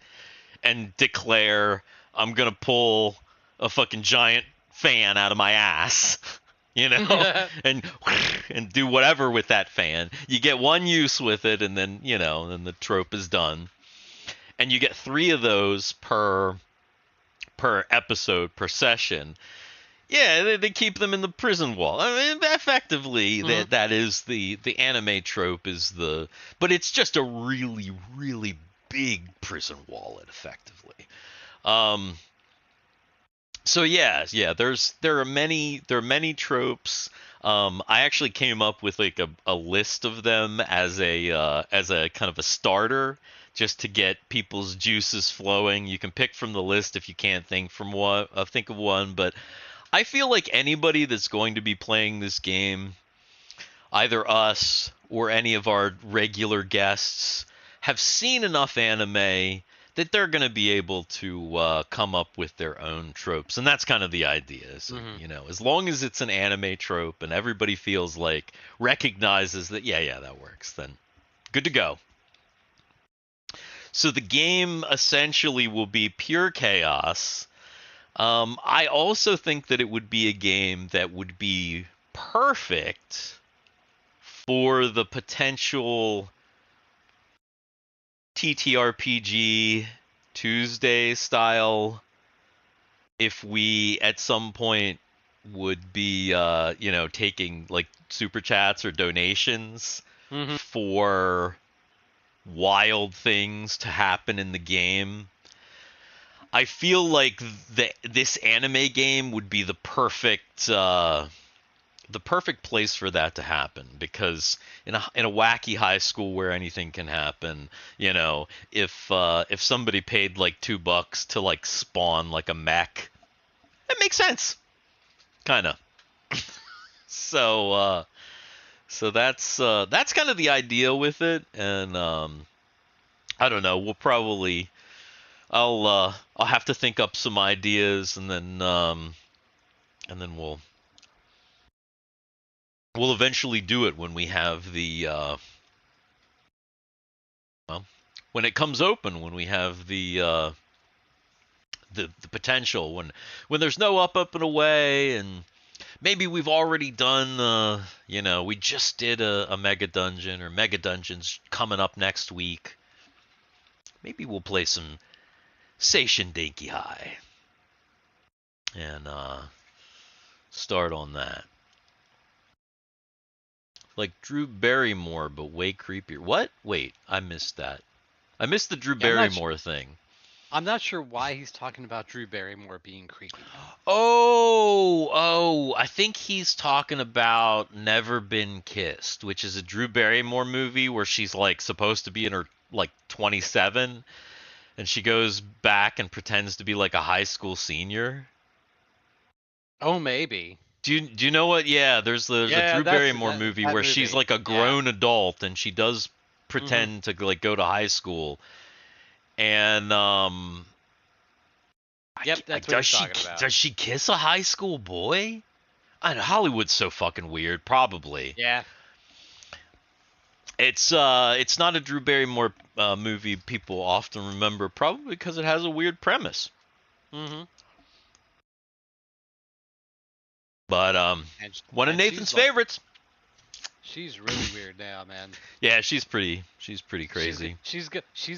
and declare, I'm going to pull a fucking giant fan out of my ass. And do whatever with that fan. You get one use with it, and then then the trope is done. And you get 3 of those per episode, per session. Yeah, they keep them in the prison wall. I mean, effectively, that is the anime trope is but it's just a really, really big prison wall. Effectively. So yeah, there are many tropes. I actually came up with like a list of them as a kind of a starter, just to get people's juices flowing. You can pick from the list if you can't think of one, but I feel like anybody that's going to be playing this game, either us or any of our regular guests, have seen enough anime that they're going to be able to come up with their own tropes. And that's kind of the idea. So, as long as it's an anime trope and everybody feels like, recognizes that, yeah, that works, then good to go. So the game essentially will be pure chaos. I also think that it would be a game that would be perfect for the potential TTRPG Tuesday style, if we at some point would be taking like super chats or donations for wild things to happen in the game. I feel like this anime game would be the perfect place for that to happen, because in a wacky high school where anything can happen, if somebody paid like $2 to like spawn like a mech, it makes sense, kind of. So that's kind of the idea with it, and I don't know. I'll have to think up some ideas, and then we'll eventually do it when we have when it comes open, when we have the potential, when there's no up and away, and maybe we've already done we just did a mega dungeon, or mega dungeons coming up next week. Maybe we'll play some Seishin Denki High and start on that. Like Drew Barrymore, but way creepier. What? Wait, I missed that. I missed the Drew Barrymore thing. I'm not sure why he's talking about Drew Barrymore being creepy. Oh, I think he's talking about Never Been Kissed, which is a Drew Barrymore movie where she's like supposed to be in her like 27, and she goes back and pretends to be like a high school senior. Oh, maybe. Do you know what? Yeah, there's a Drew Barrymore movie where she's like a grown adult, and she does pretend to like go to high school. And yep, that's what he's talking about. Does she kiss a high school boy? I know, Hollywood's so fucking weird. Probably. Yeah. It's not a Drew Barrymore movie people often remember, probably because it has a weird premise. But one of Nathan's favorites. She's really weird now, man. Yeah, she's pretty crazy. She's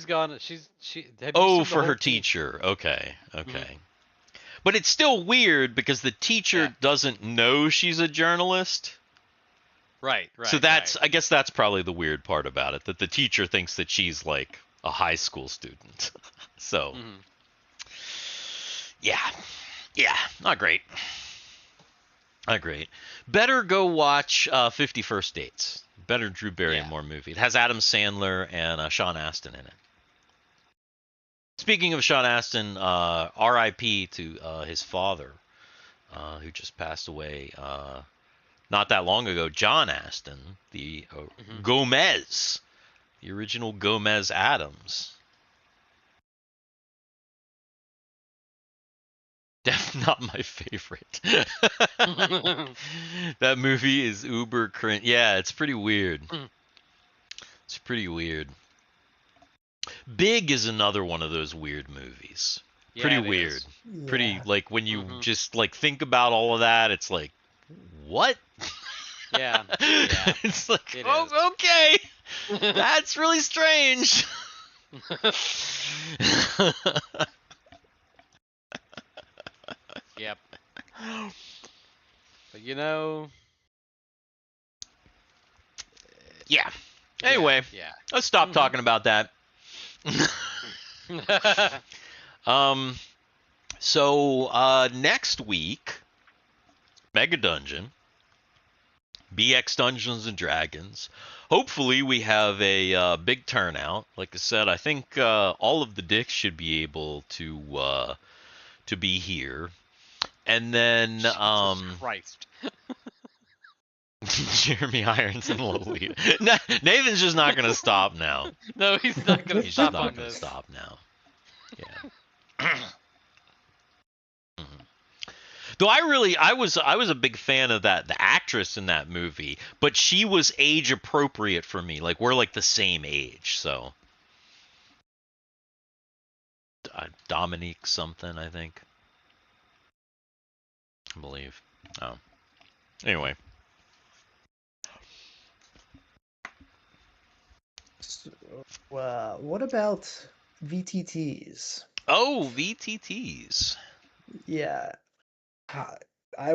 gone. For her teacher. Okay. But it's still weird because the teacher doesn't know she's a journalist. Right. So I guess that's probably the weird part about it, that the teacher thinks that she's like a high school student. So, yeah, not great. Not great. Better go watch 50 First Dates. Better Drew Barrymore movie. It has Adam Sandler and Sean Astin in it. Speaking of Sean Astin, R.I.P. to his father, who just passed away not that long ago. John Astin, the Gomez, the original Gomez Adams. Not my favorite. That movie is uber cringe. Yeah, it's pretty weird. It's pretty weird. Big is another one of those weird movies. Pretty weird. Yeah. Pretty, like, when you just, like, think about all of that, it's like, what? Yeah. It's like, It oh, okay. That's really strange. Yep. But you know. Yeah. Anyway, Yeah. let's stop talking about that. So next week, Mega Dungeon, BX Dungeons and Dragons. Hopefully we have a big turnout. Like I said, I think all of the dicks should be able to be here. And then Jesus Christ. Jeremy Irons and Lolita. Nathan's just not gonna stop now. No, he's not gonna He's stop just not on gonna this. stop now. Yeah. Though I was a big fan of the actress in that movie, but she was age appropriate for me. Like, we're like the same age, so Dominique something, I think. I believe. Oh. Anyway. So, what about VTTs? Oh, VTTs. Yeah.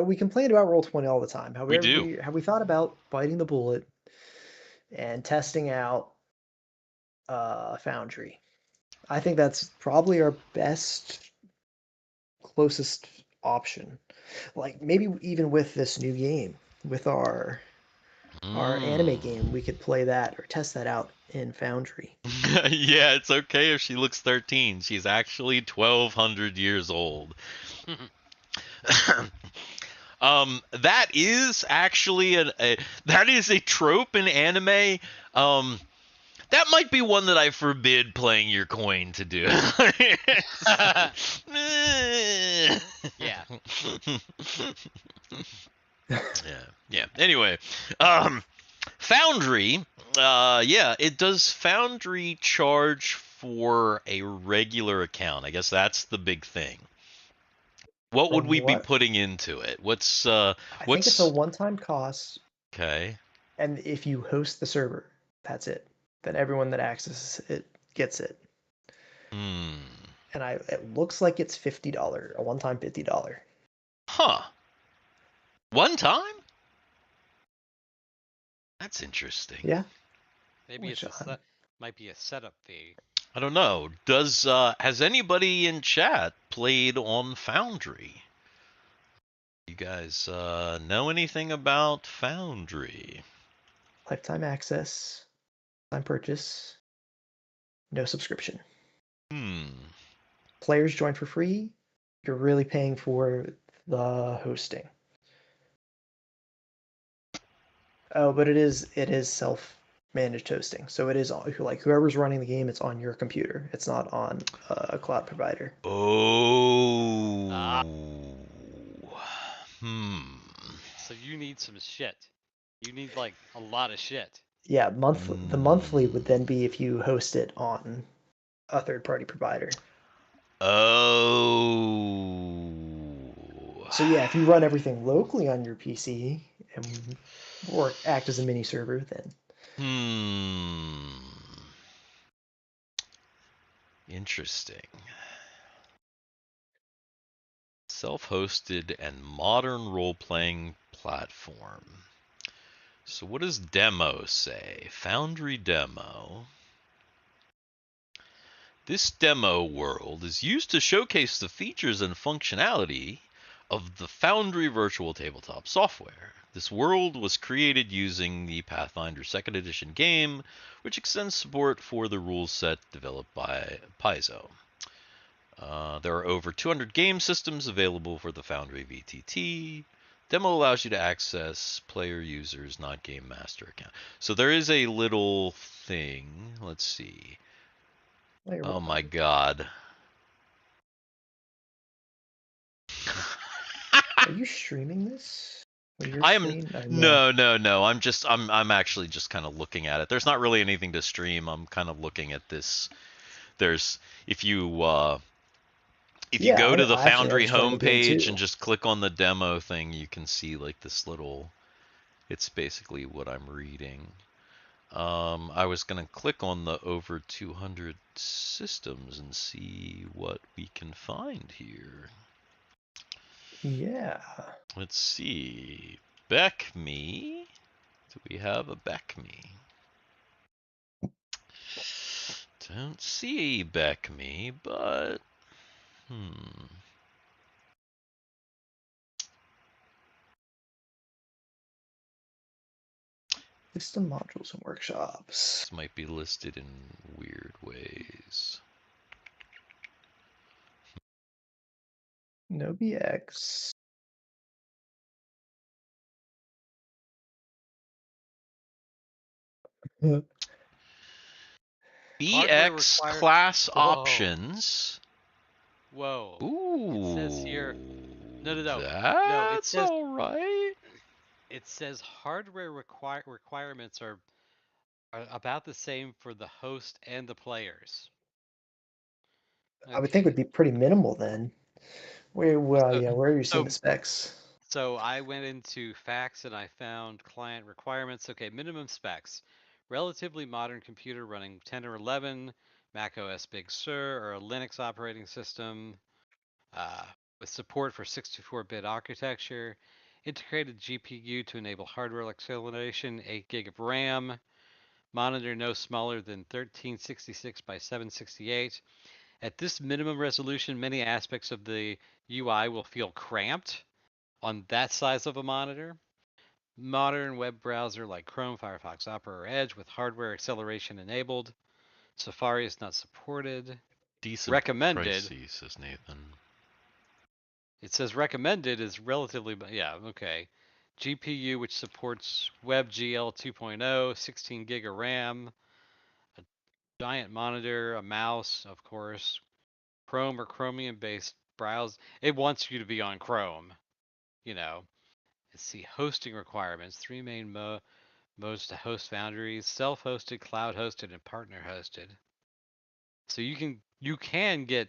We complain about Roll20 all the time. We However, do. have we thought about biting the bullet and testing out Foundry? I think that's probably our best, closest option. Like maybe even with this new game, with our anime game, we could play that or test that out in Foundry. Yeah, it's okay if she looks 13. She's actually 1,200 years old. That is actually that is a trope in anime. That might be one that I forbid playing your coin to do. Yeah. Yeah. Anyway, Foundry. Yeah, does Foundry charge for a regular account? I guess that's the big thing. What would we be putting into it? I think it's a one-time cost. Okay. And if you host the server, that's it. Then everyone that accesses it gets it. And it looks like it's $50, a one-time $50. Huh. One time? That's interesting. Yeah. Maybe might be a setup fee. I don't know. Has anybody in chat played on Foundry? You guys know anything about Foundry? Lifetime access, time purchase, no subscription. Players join for free. You're really paying for the hosting. Oh, but it is self-managed hosting. So it is like whoever's running the game, it's on your computer. It's not on a cloud provider. Oh. So you need some shit. You need like a lot of shit. Yeah, the monthly would then be if you host it on a third-party provider. Oh. So yeah, if you run everything locally on your PC or act as a mini server, then. Interesting. Self-hosted and modern role-playing platform. So what does demo say? Foundry demo. This demo world is used to showcase the features and functionality of the Foundry virtual tabletop software. This world was created using the Pathfinder 2nd Edition game, which extends support for the rule set developed by Paizo. There are over 200 game systems available for the Foundry VTT. Demo allows you to access player users, not game master account. So there is a little thing. Let's see. Oh my god. Are you streaming this? Or your I am screen? no. I'm actually just kind of looking at it. There's not really anything to stream. I'm kind of looking at this. There's if you Yeah, go to the I Foundry was playing the game homepage too. and just click on the demo thing, you can see like this little. It's basically what I'm reading. I was gonna click on the over 200 systems and see what we can find here. Yeah. Let's see. BECME. Do we have a BECME? Don't see BECME, but System modules and workshops. This might be listed in weird ways. No BX. BX class Whoa. options. Whoa. Ooh. It says here. No. That's No, it says all right. it says hardware requirements are about the same for the host and the players. I would think Okay. would be pretty minimal then. Where are you seeing So the specs? So I went into facts and I found client requirements. Okay, minimum specs. Relatively modern computer running 10 or 11, Mac OS Big Sur, or a Linux operating system uh, with support for 64-bit architecture, integrated GPU to enable hardware acceleration, 8 gig of RAM, monitor no smaller than 1366 by 768. At this minimum resolution, many aspects of the UI will feel cramped on that size of a monitor. Modern web browser like Chrome, Firefox, Opera, or Edge with hardware acceleration enabled. Safari is not supported. Decent Recommended. pricey, says Nathan. It says recommended is relatively, yeah, okay. GPU, which supports WebGL 2.0, 16 gig of RAM, a giant monitor, a mouse, of course, Chrome or Chromium-based browse. It wants you to be on Chrome, you know. Let's see, hosting requirements. 3 main modes to host Foundries: self-hosted, cloud-hosted, and partner-hosted. So you can get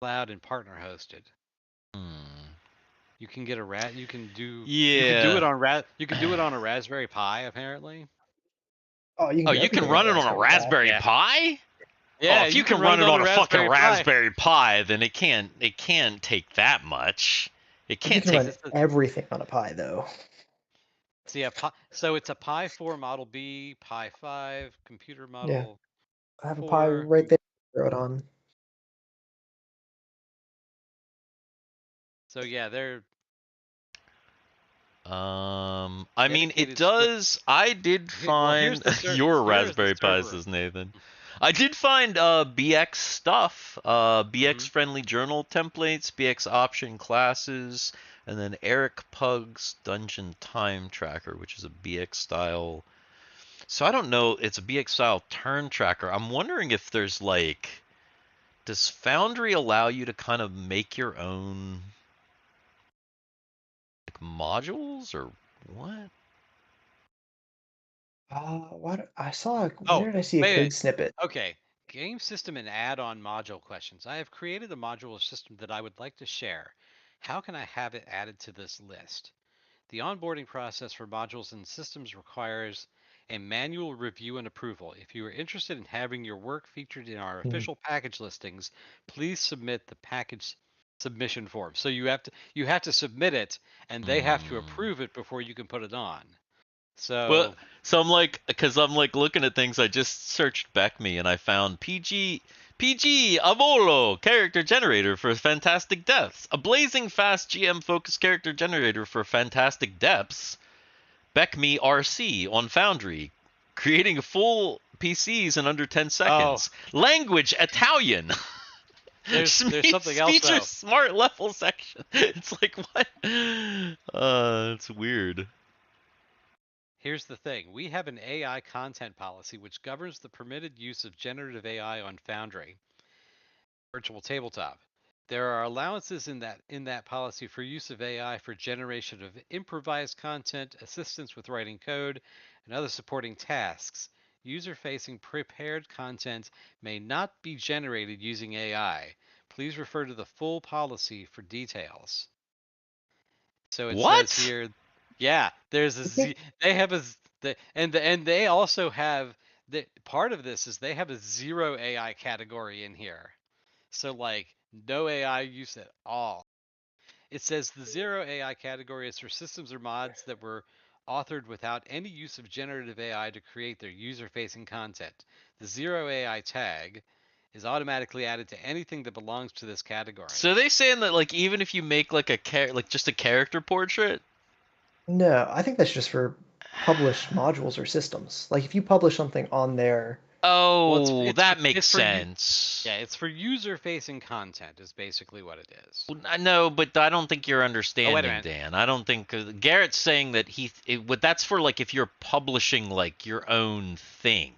cloud and partner-hosted. You can get you can do it on you can do it on a Raspberry Pi apparently. Oh, you can do You can everything on run it on a Raspberry Yeah. Pi? Yeah, If you can run it on a fucking Raspberry Pi. Raspberry Pi, then it can't take that much. It You can't can take run everything on a Pi though. So yeah, so it's a Pi 4 Model B, Pi 5, computer Yeah. model I have a Pi 4. right there. Throw it on. So yeah, they're I mean, it does. I did find your Raspberry Pi, says Nathan. I did find BX stuff, BX friendly journal templates, BX option classes, and then Eric Pug's Dungeon Time Tracker, which is a BX style. So I don't know. It's a BX style turn tracker. I'm wondering if there's like, does Foundry allow you to kind of make your own like modules or what? What I saw? Where did I see a code snippet? Okay, game system and add-on module questions. I have created a module system that I would like to share. How can I have it added to this list? The onboarding process for modules and systems requires a manual review and approval. If you are interested in having your work featured in our official package listings, please submit the package submission form. So you have to submit it, and they have to approve it before you can put it on. So I'm like, because I'm like looking at things. I just searched BECME and I found PG Avolo character generator for fantastic depths, a blazing fast GM focused character generator for fantastic depths. BECME RC on Foundry, creating full PCs in under 10 seconds. Language Italian. There's something else feature smart level section. It's like what? It's weird. Here's the thing. We have an AI content policy which governs the permitted use of generative AI on Foundry. Virtual Tabletop. There are allowances in that policy for use of AI for generation of improvised content, assistance with writing code, and other supporting tasks. User-facing prepared content may not be generated using AI. Please refer to the full policy for details. So it says What? here, yeah, there's a Z. They have a and they also have part of this is they have a zero AI category in here. So like no AI use at all. It says the zero AI category is for systems or mods that were authored without any use of generative AI to create their user-facing content. The zero AI tag is automatically added to anything that belongs to this category. So are they saying that like even if you make like just a character portrait? No, I think that's just for published modules or systems. Like if you publish something on there. Oh, Well, that makes it's for sense. Yeah, it's for user-facing content is basically what it is. Well, I know, but I don't think you're understanding, minute. Dan. I don't think Garrett's saying that that's for like if you're publishing like your own thing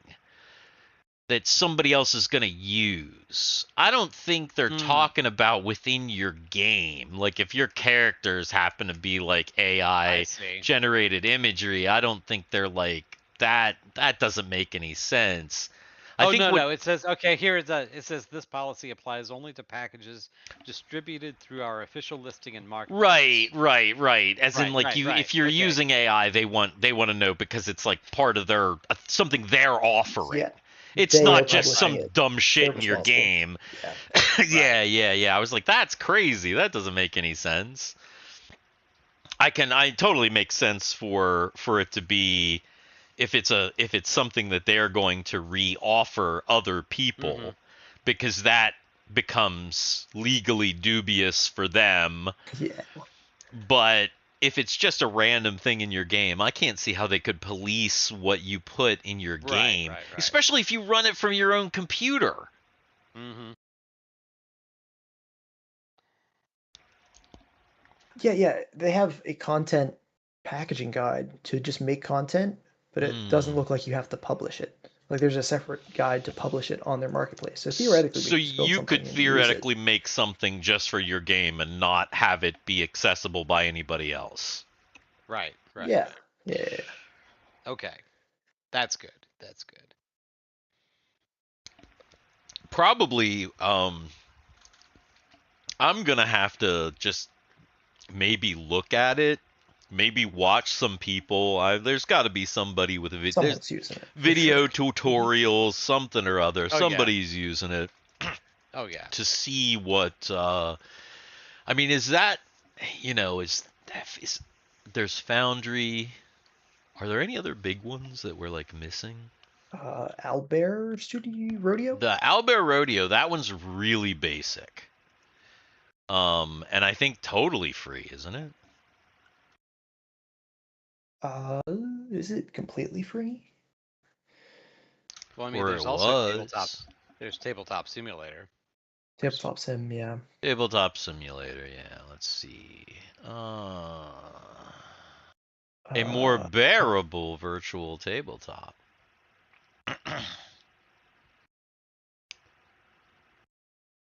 that somebody else is going to use. I don't think they're talking about within your game. Like if your characters happen to be like AI generated imagery, I don't think they're like that. That doesn't make any sense. No. It says here it says this policy applies only to packages distributed through our official listing and marketplace. Right. As in, like if you're using AI, they want to know because it's like part of their something they're offering. Yeah. It's not just some dumb shit in your game. Yeah. Yeah. I was like, that's crazy. That doesn't make any sense. I totally make sense for it to be if it's something that they're going to re-offer other people, because that becomes legally dubious for them. Yeah. But if it's just a random thing in your game, I can't see how they could police what you put in your game, especially if you run it from your own computer. Yeah. They have a content packaging guide to just make content, but it doesn't look like you have to publish it. Like there's a separate guide to publish it on their marketplace. So theoretically, so you could theoretically make something just for your game and not have it be accessible by anybody else. Right. Yeah. Okay. That's good. Probably I'm gonna have to just maybe look at it, maybe watch some people. There's got to be somebody with a video tutorials, something or other. Somebody's using it. Oh yeah. To see what I mean, is that there's Foundry. Are there any other big ones that we're like missing? Owlbear Studio Rodeo? The Owlbear Rodeo, that one's really basic. And I think totally free, isn't it? Is it completely free? Well, I mean, there's also Tabletop Simulator. Tabletop Sim, yeah. Tabletop Simulator, yeah. Let's see. A more bearable virtual tabletop.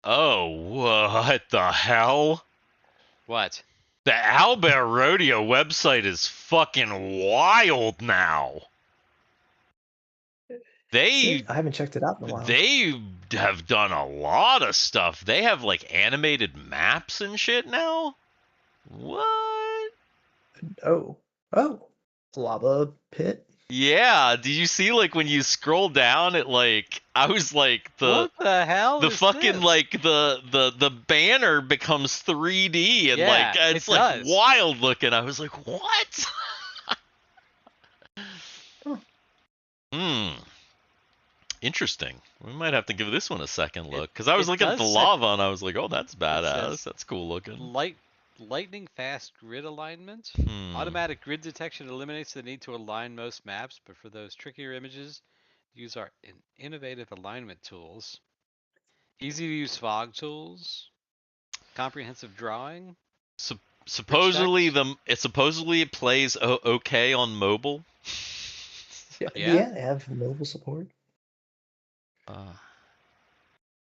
Oh, what the hell? What? The Owlbear Rodeo website is fucking wild now. I haven't checked it out in a while. They have done a lot of stuff. They have like animated maps and shit now. What? Oh, lava pit. Yeah, did you see like when you scroll down it like I was like what the hell? The fucking this? Like the banner becomes 3D and like it's like wild looking. I was like, what? Interesting. We might have to give this one a second look because I was looking at the lava and I was like, oh, that's badass. That's cool looking. Lightning fast grid alignment. Automatic grid detection eliminates the need to align most maps, but for those trickier images, use our innovative alignment tools. Easy to use fog tools. Comprehensive drawing. Supposedly it plays okay on mobile. Yeah, they have mobile support.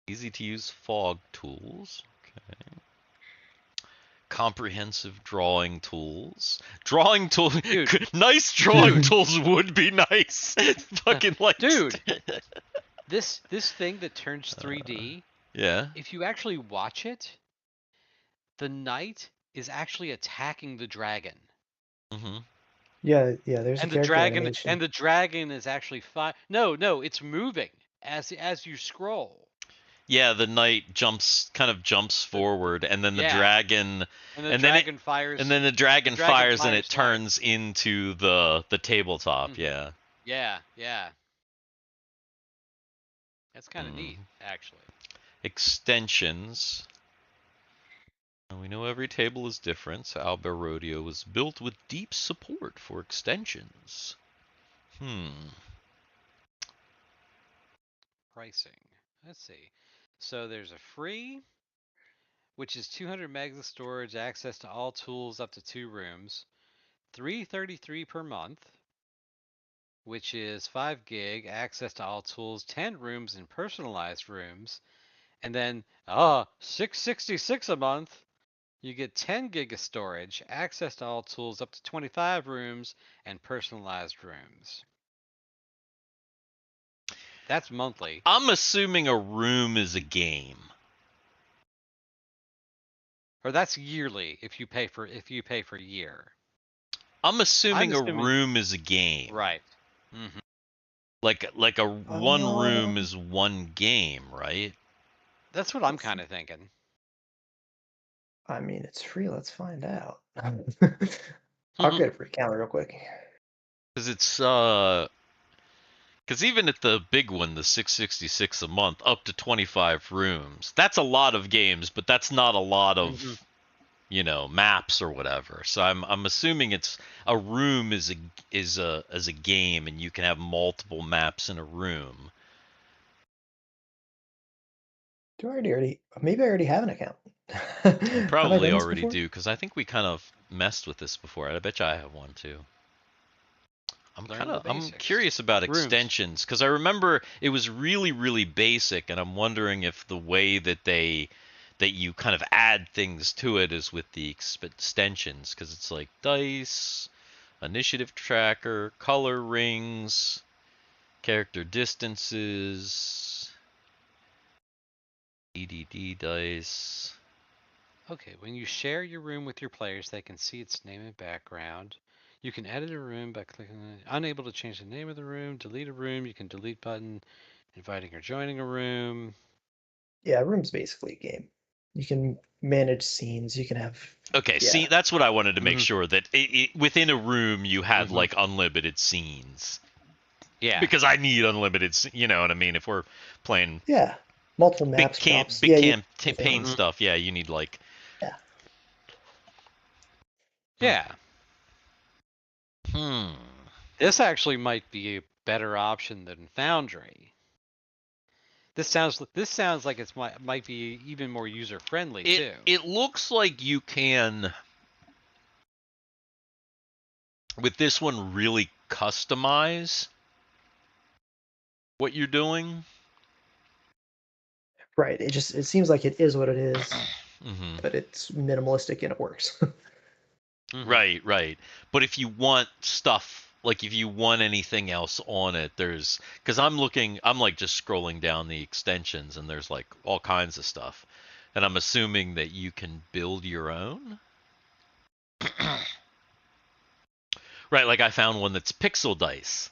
Easy to use fog tools. Comprehensive drawing tools. Drawing tool. Dude. Nice drawing tools would be nice. Fucking like. Dude. This thing that turns 3D. Yeah. If you actually watch it, the knight is actually attacking the dragon. Mm-hmm. Yeah, there's And a the character dragon animation. and the dragon is actually No, it's moving as you scroll. Yeah, the knight kind of jumps forward, and then the dragon, and the dragon fires, and then the dragon fires, and it turns into the tabletop. Mm-hmm. Yeah. That's kind of neat, actually. Extensions. And we know every table is different, so Owlbear Rodeo was built with deep support for extensions. Pricing. Let's see. So there's a free, which is 200 megs of storage, access to all tools up to 2 rooms, $333 per month, which is 5 gig, access to all tools, 10 rooms and personalized rooms, and then $666 a month. You get 10 gig of storage, access to all tools, up to 25 rooms, and personalized rooms. That's monthly. I'm assuming a room is a game. Or that's yearly if you pay for a year. I'm assuming a room is a game. Right. Mm-hmm. Like one room is one game, right? That's what I'm kind of thinking. I mean, it's free. Let's find out. I'll get it for a calendar real quick. Because because even at the big one, the $666 a month, up to 25 rooms, that's a lot of games, but that's not a lot of, maps or whatever. So I'm assuming it's a room is a game, and you can have multiple maps in a room. Maybe I already have an account. I probably already do, because I think we kind of messed with this before. I bet you I have one too. I'm curious about extensions, because I remember it was really, really basic, and I'm wondering if the way that you kind of add things to it is with the extensions, because it's like dice, initiative tracker, color rings, character distances, EDD dice. Okay, when you share your room with your players, they can see its name and background. You can edit a room by clicking on unable to change the name of the room, delete a room, you can delete button, inviting or joining a room. Yeah, a room's basically a game. You can manage scenes, you can have... Okay, see, that's what I wanted to make sure, that within a room you had, like, unlimited scenes. Yeah. Because I need unlimited, you know what I mean? If we're playing... Yeah, multiple maps, big campaign stuff, yeah, you need, like... Yeah. This actually might be a better option than Foundry. This sounds like it might be even more user friendly too. It looks like you can, with this one, really customize what you're doing. Right. It seems like it is what it is, but it's minimalistic and it works. Right. But if you want stuff, like if you want anything else on it, because I'm like just scrolling down the extensions, and there's like all kinds of stuff, and I'm assuming that you can build your own. Right, like I found one that's pixel dice.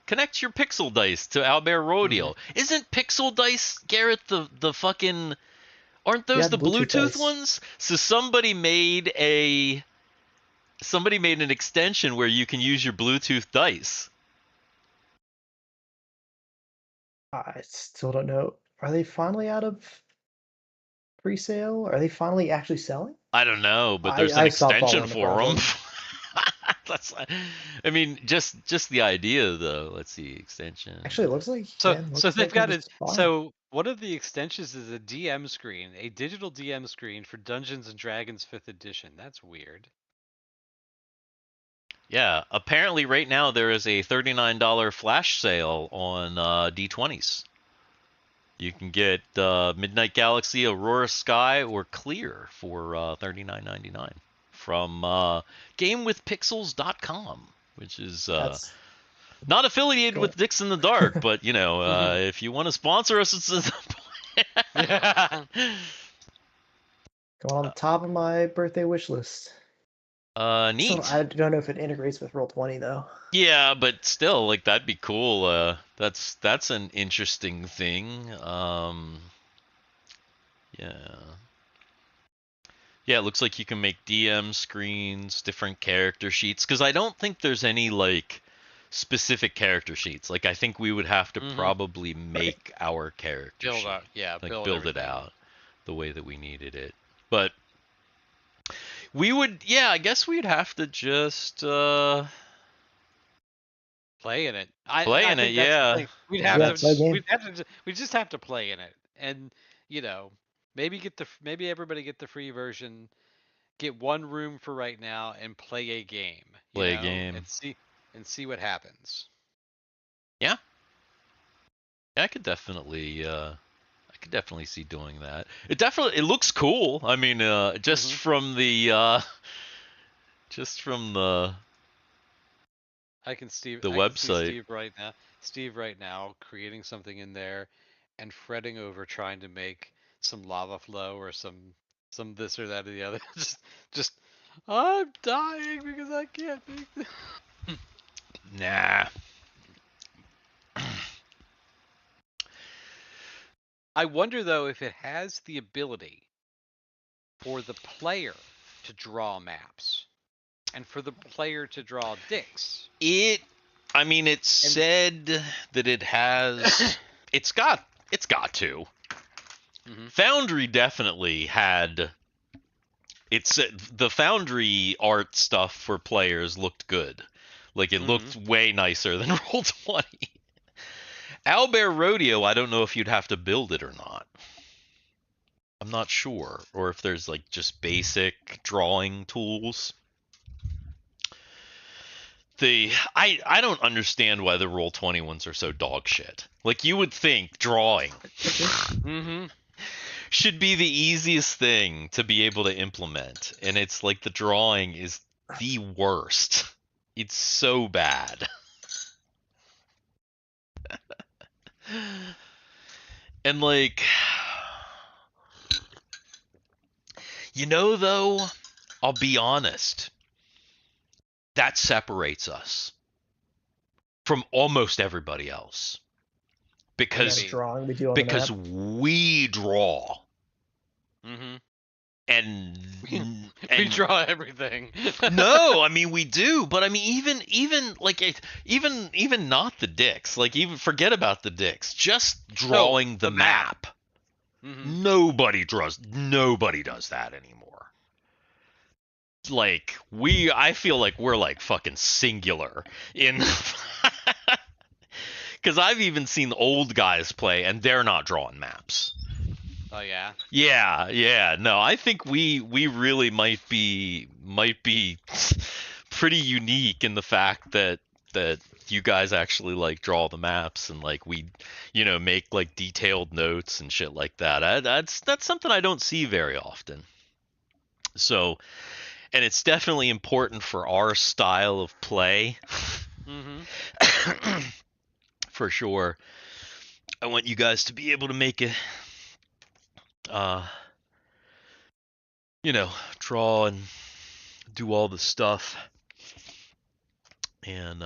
Connect your pixel dice to Owlbear Rodeo. Isn't pixel dice, Garrett, the fucking... Aren't those the Bluetooth ones? So somebody made an extension where you can use your Bluetooth dice. I still don't know. Are they finally out of pre-sale? Are they finally actually selling? I don't know, but there's an extension for them. I mean, just the idea, though. Let's see, extension. Actually, it looks like... So they've got it. So one of the extensions is a DM screen, a digital DM screen for Dungeons and Dragons 5th edition. That's weird. Yeah, apparently right now there is a $39 flash sale on D20s. You can get Midnight Galaxy, Aurora Sky, or Clear for $39.99 from GameWithPixels.com, which is That's not affiliated cool. with Dix in the Dark, but you know, if you want to sponsor us, it's going on the top of my birthday wish list. neat. So I don't know if it integrates with Roll20 though. Yeah, but still, like that'd be cool. That's an interesting thing. Yeah. Yeah, it looks like you can make DM screens, different character sheets, because I don't think there's any like specific character sheets. Like I think we would have to probably make our character build sheet. out, yeah, Like build build it everything. out the way that we needed it. But we would, yeah, I guess we'd have to just play in it. play I in it, think that's the yeah. thing. We'd Yeah, have play to. game. We'd have to. We just have to play in it, and you know, maybe maybe everybody get the free version, get one room for right now, and play a game. You Play a know, game. and see what happens. Yeah. I could definitely see doing that. It looks cool. I mean, just from the I can see website. Steve right now creating something in there, and fretting over trying to make some lava flow or some this or that or the other. just I'm dying because I can't make this. Nah. I wonder though if it has the ability for the player to draw maps and for the player to draw dicks. I mean, it said that it has. it's got to. Foundry definitely had. It said the Foundry art stuff for players looked good. Like it looked way nicer than Roll20. Owlbear Rodeo, I don't know if you'd have to build it or not. I'm not sure, or if there's like just basic drawing tools. I don't understand why the Roll20 ones are so dog shit. Like you would think drawing should be the easiest thing to be able to implement, and it's like the drawing is the worst. It's so bad. And like, you know, though, I'll be honest, that separates us from almost everybody else because drawing we do on the map. we draw. And we draw everything. No, I mean we do, but I mean even like even not the dicks. Like even forget about the dicks. Just drawing the map. Nobody does that anymore. Like I feel like we're like fucking singular in because I've even seen old guys play and they're not drawing maps. Oh yeah. Yeah. No, I think we really might be pretty unique in the fact that you guys actually like draw the maps and like we, you know, make like detailed notes and shit like that. That's something I don't see very often. So, and it's definitely important for our style of play. For sure. I want you guys to be able to make it. You know, draw and do all the stuff. And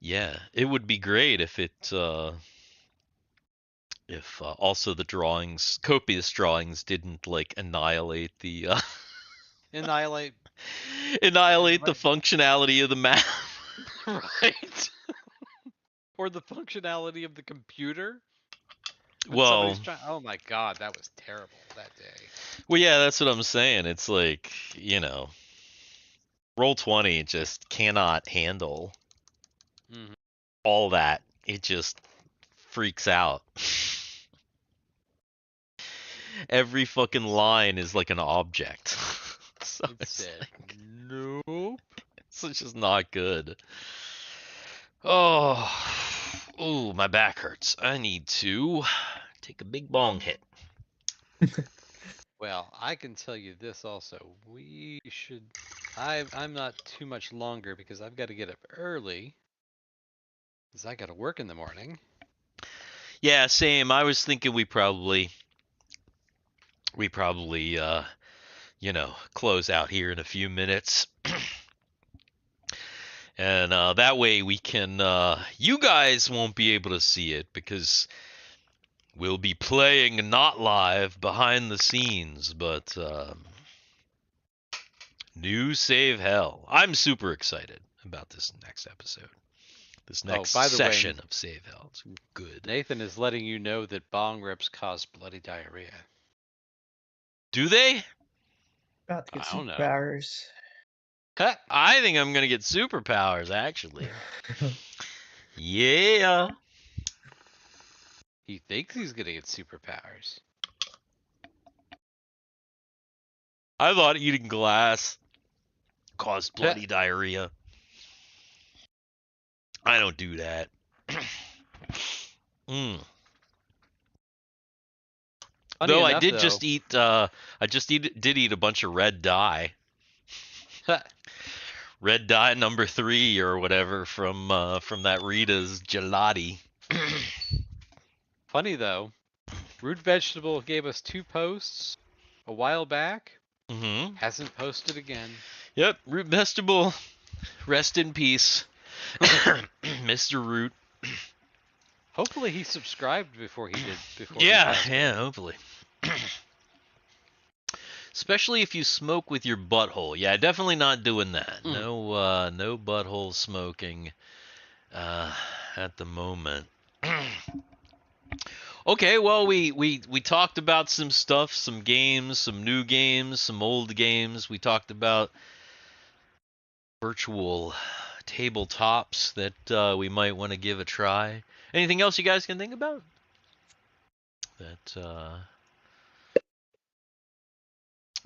yeah, it would be great if also the copious drawings didn't like annihilate the annihilate the functionality of the map. Right. Or the functionality of the computer. Well, oh my god, that was terrible that day. Well, yeah, that's what I'm saying. It's like, you know, Roll20 just cannot handle all that. It just freaks out. Every fucking line is like an object. So it's like, nope. It's just not good. Oh, Oh, my back hurts. I need to take a big bong hit. Well, I can tell you this also. We should. I'm not too much longer because I've got to get up early. Because I got to work in the morning. Yeah, same. I was thinking we probably, close out here in a few minutes. And that way we can, you guys won't be able to see it because we'll be playing not live behind the scenes, but new Save Hell. I'm super excited about this next episode. This next by the way, session of Save Hell. It's good. Nathan is letting you know that bong rips cause bloody diarrhea. Do they? About to get I don't know. superpowers. I think I'm gonna get superpowers, actually. Yeah. He thinks he's gonna get superpowers. I thought eating glass caused bloody diarrhea. I don't do that. Funny Though I enough, did though, just eat. Did eat a bunch of red dye. Red dye number 3 or whatever from that Rita's gelati. Funny though, Root Vegetable gave us 2 posts a while back. Mm-hmm. Hasn't posted again. Yep, Root Vegetable, rest in peace, Mr. Root. Hopefully he subscribed before he did. Hopefully. Especially if you smoke with your butthole. Yeah, definitely not doing that. No butthole smoking at the moment. Okay, well, we talked about some stuff, some games, some new games, some old games. We talked about virtual tabletops that we might want to give a try. Anything else you guys can think about? That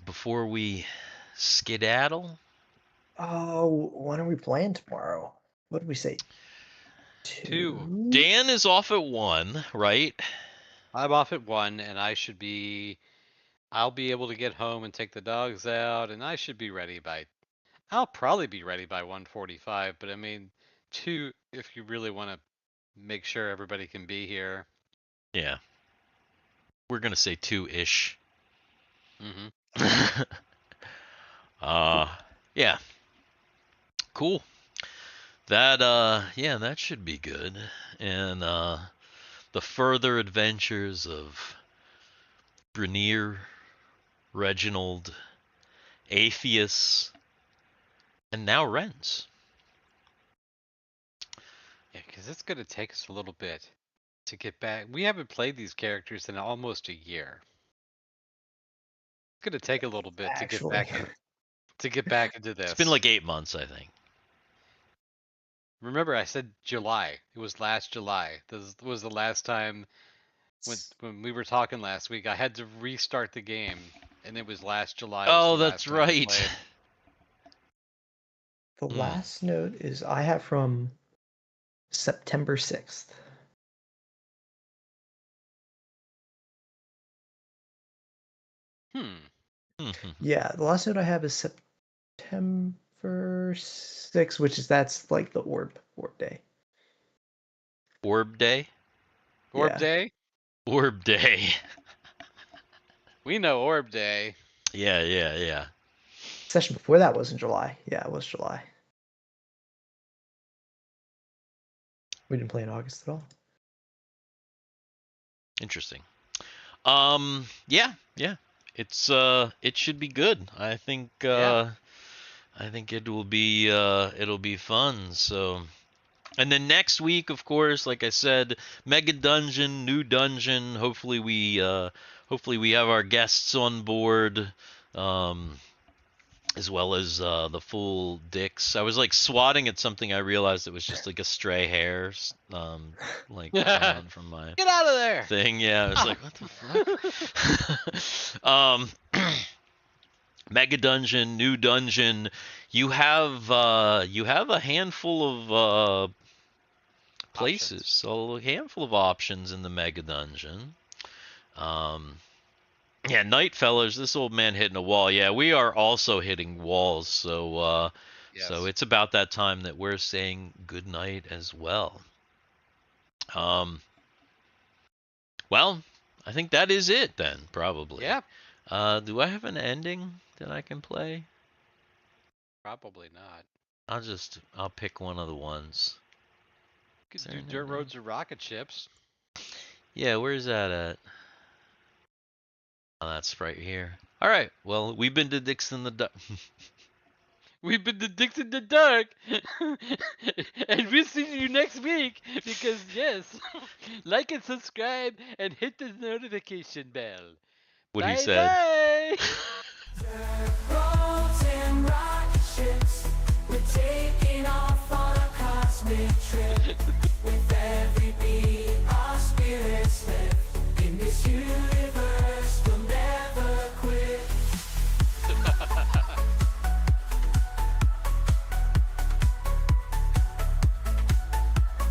before we skedaddle? Oh, when are we playing tomorrow? What did we say? 2. Dan is off at 1, right? I'm off at 1, and I'll be able to get home and take the dogs out, and I should be ready by. I'll probably be ready by 1:45, but I mean, 2 if you really want to make sure everybody can be here. Yeah. We're gonna say 2-ish. Mm-hmm. Yeah. Cool. That that should be good. And the further adventures of Brenier, Reginald, Atheus, and now Renz. Yeah, because it's gonna take us a little bit to get back. We haven't played these characters in almost a year. It's gonna take a little bit to get back into this. It's been like 8 months, I think. Remember, I said July. It was last July. This was the last time when we were talking last week. I had to restart the game, and it was last July. Oh, that's right. The last note is I have from September 6th. Yeah, the last note I have is September 6th, that's like the orb day. Orb day? Orb day? Orb day. We know Orb day. Yeah. Session before that was in July. Yeah, it was July. We didn't play in August at all. Interesting. Yeah. It should be good. I think it will be it'll be fun. So, and then next week, of course, like I said, Mega Dungeon, new dungeon. Hopefully we have our guests on board. As well as the full Dix. I was like swatting at something. I realized it was just like a stray hair, from my Get out of there thing. Yeah, I was like, what the fuck? Mega Dungeon, new dungeon. You have a handful of places, so a handful of options in the mega dungeon. Yeah, night fellas, this old man hitting a wall. Yeah, we are also hitting walls, so so it's about that time that we're saying good night as well. Well, I think that is it then, probably. Yeah. Do I have an ending that I can play? Probably not. I'll pick one of the ones. You could do Dirt Roads or Rocket Ships. Yeah, where's that at? Oh, that's right here. All right. Well, we've been to Dix In The Dark. We've been to Dix In The Dark. And we'll see you next week. Because, yes, like and subscribe and hit the notification bell. What bye he said. Bye. Dirt roads and rocket ships, we're taking off on a cosmic trip with every